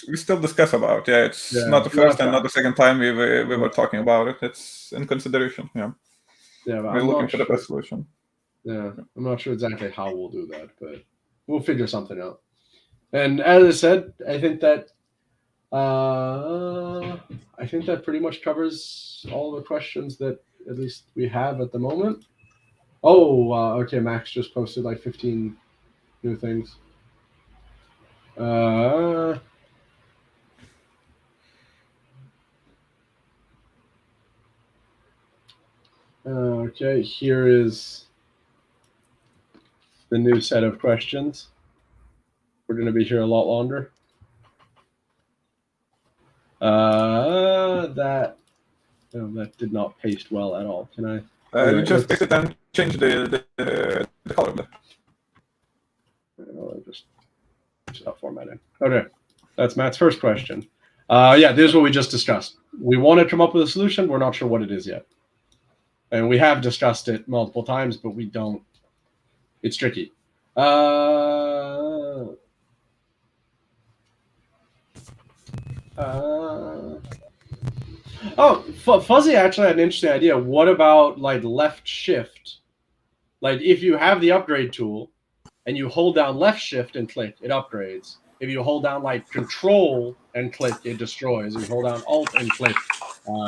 we still discuss about. Yeah, it's not the first and not the second time we were talking about it. It's in consideration. Yeah, we're looking for the best solution. Yeah, I'm not sure exactly how we'll do that, but we'll figure something out. And as I said, I think that pretty much covers all the questions that at least we have at the moment. Oh, okay. Max just posted like 15 new things. Okay, here is the new set of questions. We're going to be here a lot longer. That did not paste well at all. Can I? You just fix it and change the color. Just stop formatting. Okay, that's Matt's first question. Yeah, this is what we just discussed. We want to come up with a solution. We're not sure what it is yet. And we have discussed it multiple times, but we don't. It's tricky. Fuzzy actually had an interesting idea. What about like left shift? Like if you have the upgrade tool and you hold down left shift and click, it upgrades. If you hold down like control and click, it destroys. If you hold down alt and click,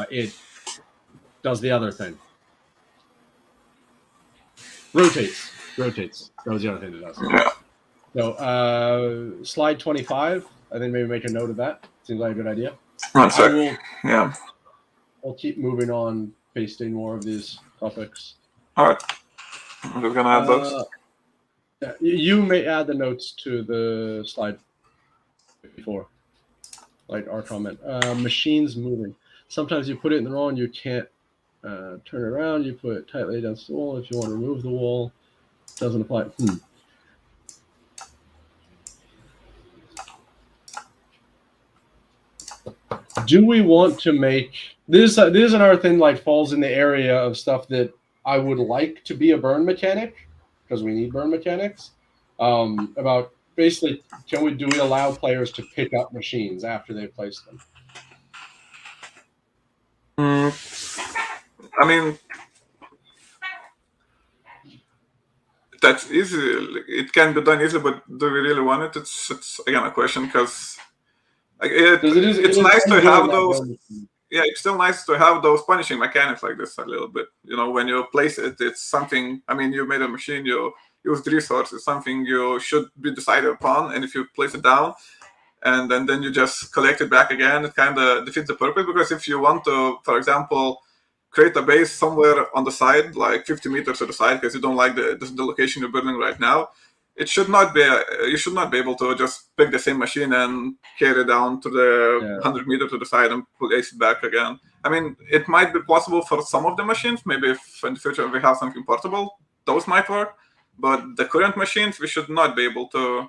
it does the other thing. Rotates. That was the other thing it does. Yeah. So slide 25. I think maybe make a note of that. Seems like a good idea. Yeah. I'll keep moving on, pasting more of these topics. All right. I'm just gonna add those. Yeah, you may add the notes to the slide before, like our comment. Machines moving. Sometimes you put it in the wrong. You can't turn it around. You put it tightly against the wall. If you want to remove the wall, it doesn't apply. Do we want to make this? This is another thing. Like falls in the area of stuff that I would like to be a burn mechanic, because we need burn mechanics. About basically, do we allow players to pick up machines after they've placed them? I mean, that's easy. It can be done easily, but do we really want it? It's again a question, because it's nice to have those. Yeah, it's still nice to have those punishing mechanics like this a little bit. You know, when you place it, it's something. I mean, you made a machine, you used resources, something you should be decided upon, and if you place it down, and then you just collect it back again, it kind of defeats the purpose. Because if you want to, for example, create a base somewhere on the side, like 50 meters to the side, because you don't like the location you're building right now, it should not be. You should not be able to just pick the same machine and carry it down to the 100 meters to the side and place it back again. I mean, it might be possible for some of the machines. Maybe if in the future we have something portable, those might work. But the current machines, we should not be able to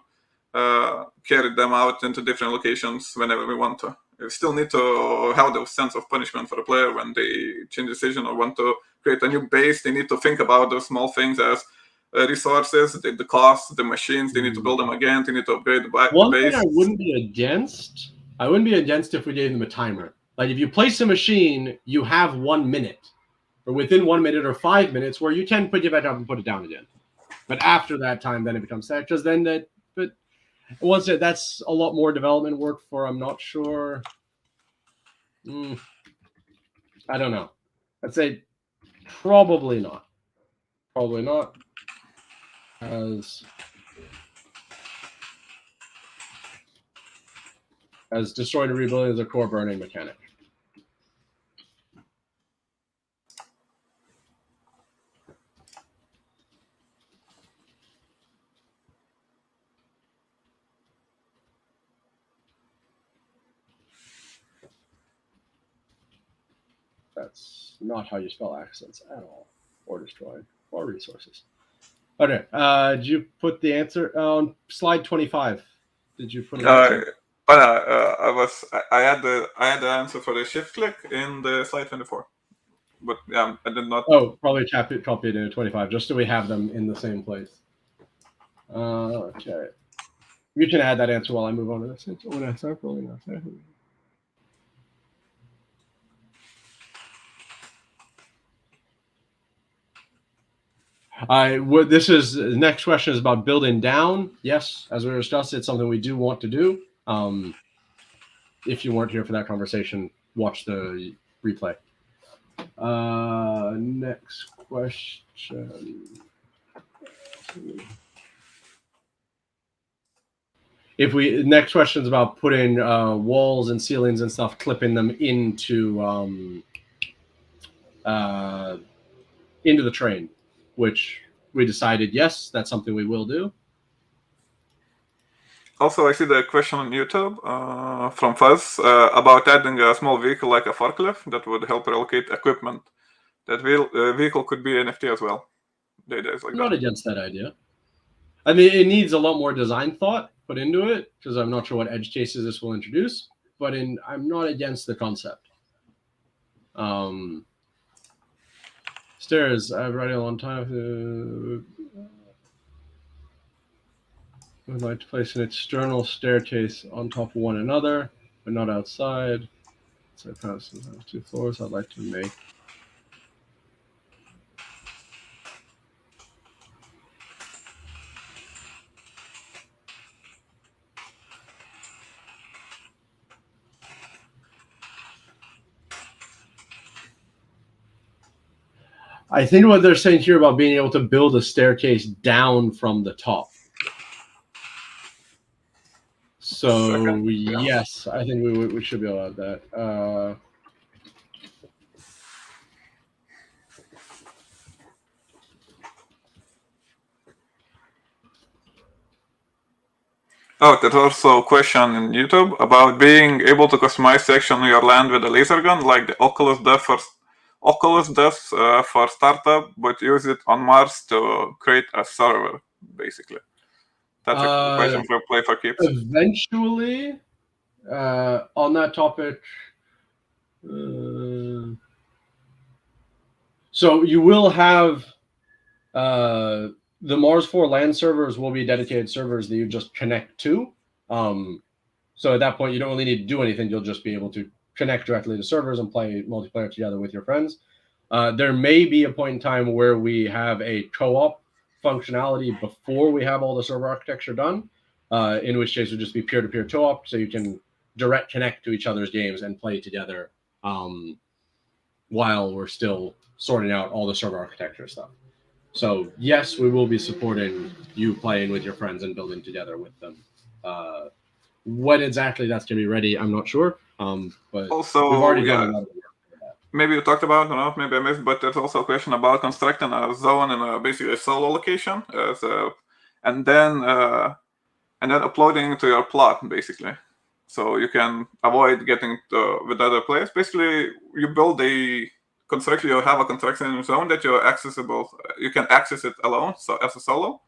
carry them out into different locations whenever we want to. We still need to have the sense of punishment for the player when they change decision or want to create a new base. They need to think about those small things as resources, the cost, the machines. They need to build them again. They need to upgrade the base. One thing I wouldn't be against if we gave them a timer. Like if you place a machine, you have 1 minute, or within 1 minute or 5 minutes, where you can put it back up and put it down again. But after that time, then it becomes set. Because then once that's a lot more development work for. I'm not sure. I don't know. I'd say probably not. Probably not. As destroyed and rebuilding is a core burning mechanic. That's not how you spell accents at all, or destroyed, or resources. Okay, did you put the answer on slide 25? Did you put an answer? I had the answer for the shift click in the slide 24, but yeah, I did not. Oh, probably copy it into 25, just so we have them in the same place. Okay, you can add that answer while I move on to this. When I start rolling out. This is the next question is about building down. Yes, as we discussed, it's something we do want to do. If you weren't here for that conversation, watch the replay. Next question. Next question is about putting walls and ceilings and stuff, clipping them into the train, which we decided, yes, that's something we will do. Also, I see the question on YouTube from Fuzz about adding a small vehicle like a forklift that would help relocate equipment. That vehicle could be NFT as well. I'm not against that idea. I mean, it needs a lot more design thought put into it, because I'm not sure what edge cases this will introduce, but I'm not against the concept. Stairs, I've read it a long time. I'd like to place an external staircase on top of one another. but not outside. So I have 2 floors I'd like to make. I think what they're saying here about being able to build a staircase down from the top. So yes, I think we should be able to add that. Oh, there's also a question in YouTube about being able to customize section of your land with a laser gun, like the Oculus does for startup, but use it on Mars to create a server, basically. That's a question for Play for Keeps. Eventually, on that topic, so you will have the Mars4 LAN servers will be dedicated servers that you just connect to. So at that point, you don't really need to do anything. You'll just be able to connect directly to servers and play multiplayer together with your friends. There may be a point in time where we have a co-op functionality before we have all the server architecture done, in which case it would just be peer-to-peer co-op, so you can direct connect to each other's games and play together while we're still sorting out all the server architecture stuff. So yes, we will be supporting you playing with your friends and building together with them. When exactly that's going to be ready, I'm not sure. But also, we've already done a lot of work. Maybe you talked about, maybe I missed, but there's also a question about constructing a zone in basically a solo location, and then uploading to your plot, basically. So you can avoid getting with other players. Basically, you build you have a construction zone that you're accessible. You can access it alone, so as a solo,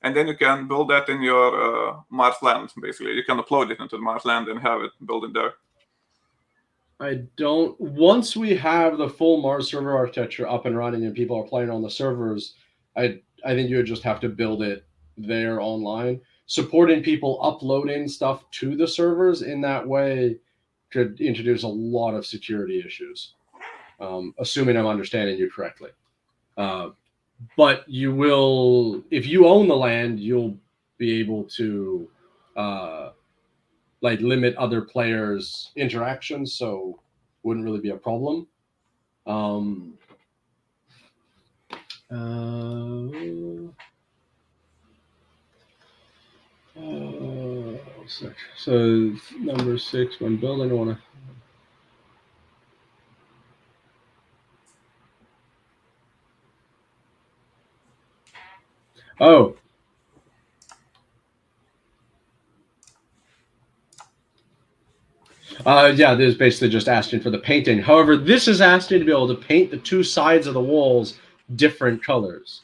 and then you can build that in your Mars land. Basically, you can upload it into the Mars land and have it built in there. Once we have the full Mars server architecture up and running and people are playing on the servers, I think you would just have to build it there online. Supporting people uploading stuff to the servers in that way could introduce a lot of security issues, assuming I'm understanding you correctly. But you will, if you own the land, you'll be able to limit other players' interactions, so wouldn't really be a problem. So number 6, when building, I want to. Oh. Yeah, this is basically just asking for the painting. However, this is asking to be able to paint the 2 sides of the walls different colors.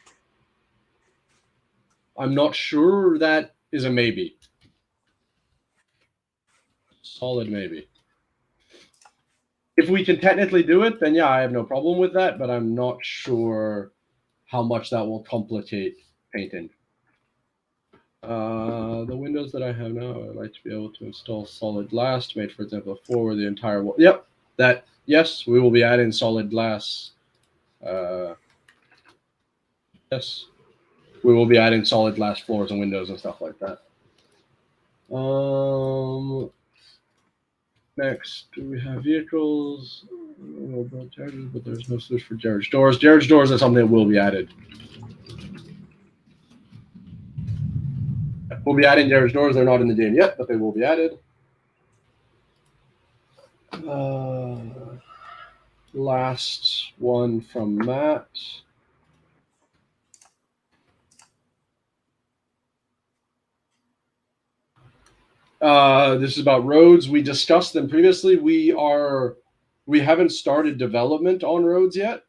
I'm not sure that is a maybe. Solid maybe. If we can technically do it, then yeah, I have no problem with that, but I'm not sure how much that will complicate painting. The windows that I have now, I'd like to be able to install solid glass to make, for example, a floor where the entire wall. Yep, yes, we will be adding solid glass. Yes, we will be adding solid glass floors and windows and stuff like that. Next, do we have vehicles? We'll build garages, but there's no switch for garage doors. Garage doors are something that will be added. We'll be adding garage doors. They're not in the game yet, but they will be added. Last one from Matt. This is about roads. We discussed them previously. We haven't started development on roads yet.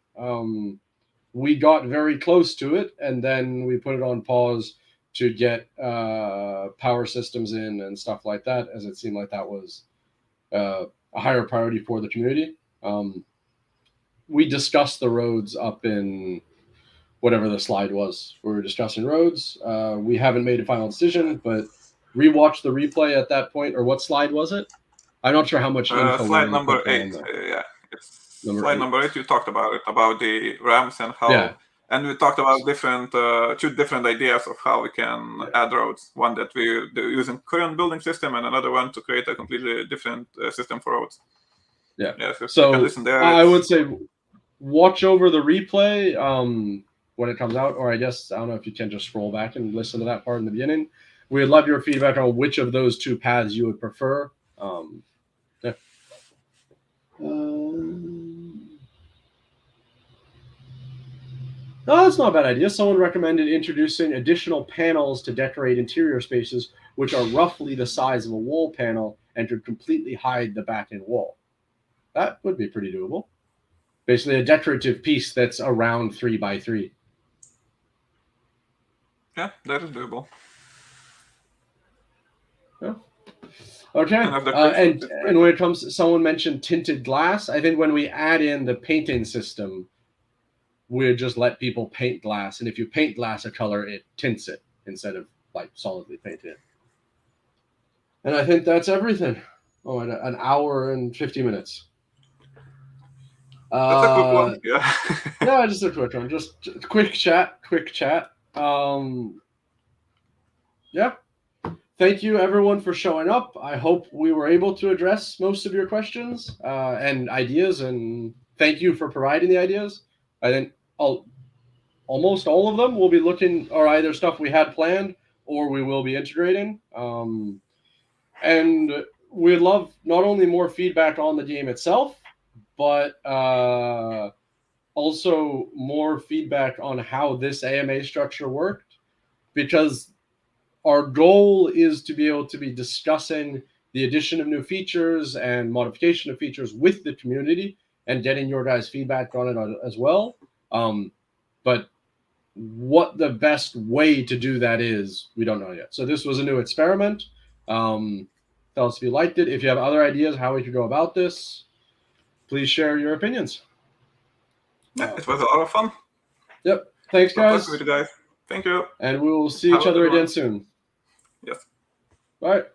We got very close to it, and then we put it on pause to get power systems in and stuff like that, as it seemed like that was a higher priority for the community. We discussed the roads up in whatever the slide was. We were discussing roads. We haven't made a final decision, but rewatch the replay at that point. Or what slide was it? I'm not sure how much info Slide we number put down 8. there. Yeah, it's Number slide 8. number 8. You talked about it, about the ramps and how. Yeah. And we talked about two different ideas of how we can add roads. One that we do using current building system, and another one to create a completely different system for roads. Yeah. So you can listen there. I would say watch over the replay when it comes out, or I guess I don't know if you can just scroll back and listen to that part in the beginning. We'd love your feedback on which of those two paths you would prefer. Yeah. Oh, that's not a bad idea. Someone recommended introducing additional panels to decorate interior spaces, which are roughly the size of a wall panel and could completely hide the back end wall. That would be pretty doable. Basically, a decorative piece that's around 3x3. Yeah, that is doable. Yeah. Okay. And when it comes, someone mentioned tinted glass. I think when we add in the painting system, we just let people paint glass, and if you paint glass a color, it tints it instead of like solidly painting it. And I think that's everything. Oh, an hour and 50 minutes. That's a quick one. Yeah. Yeah, just a quick one. Just quick chat. Yeah. Thank you, everyone, for showing up. I hope we were able to address most of your questions and ideas, and thank you for providing the ideas. I think almost all of them will be looking, or either stuff we had planned or we will be integrating. And we'd love not only more feedback on the game itself, but also more feedback on how this AMA structure worked, because our goal is to be able to be discussing the addition of new features and modification of features with the community and getting your guys' feedback on it as well. But what the best way to do that is, we don't know yet. So this was a new experiment. Tell us if you liked it. If you have other ideas how we could go about this, please share your opinions. Yeah, it was a lot of fun. Yep. Thanks, guys. With you guys. Thank you. And we will see each other again soon. Yes. All right.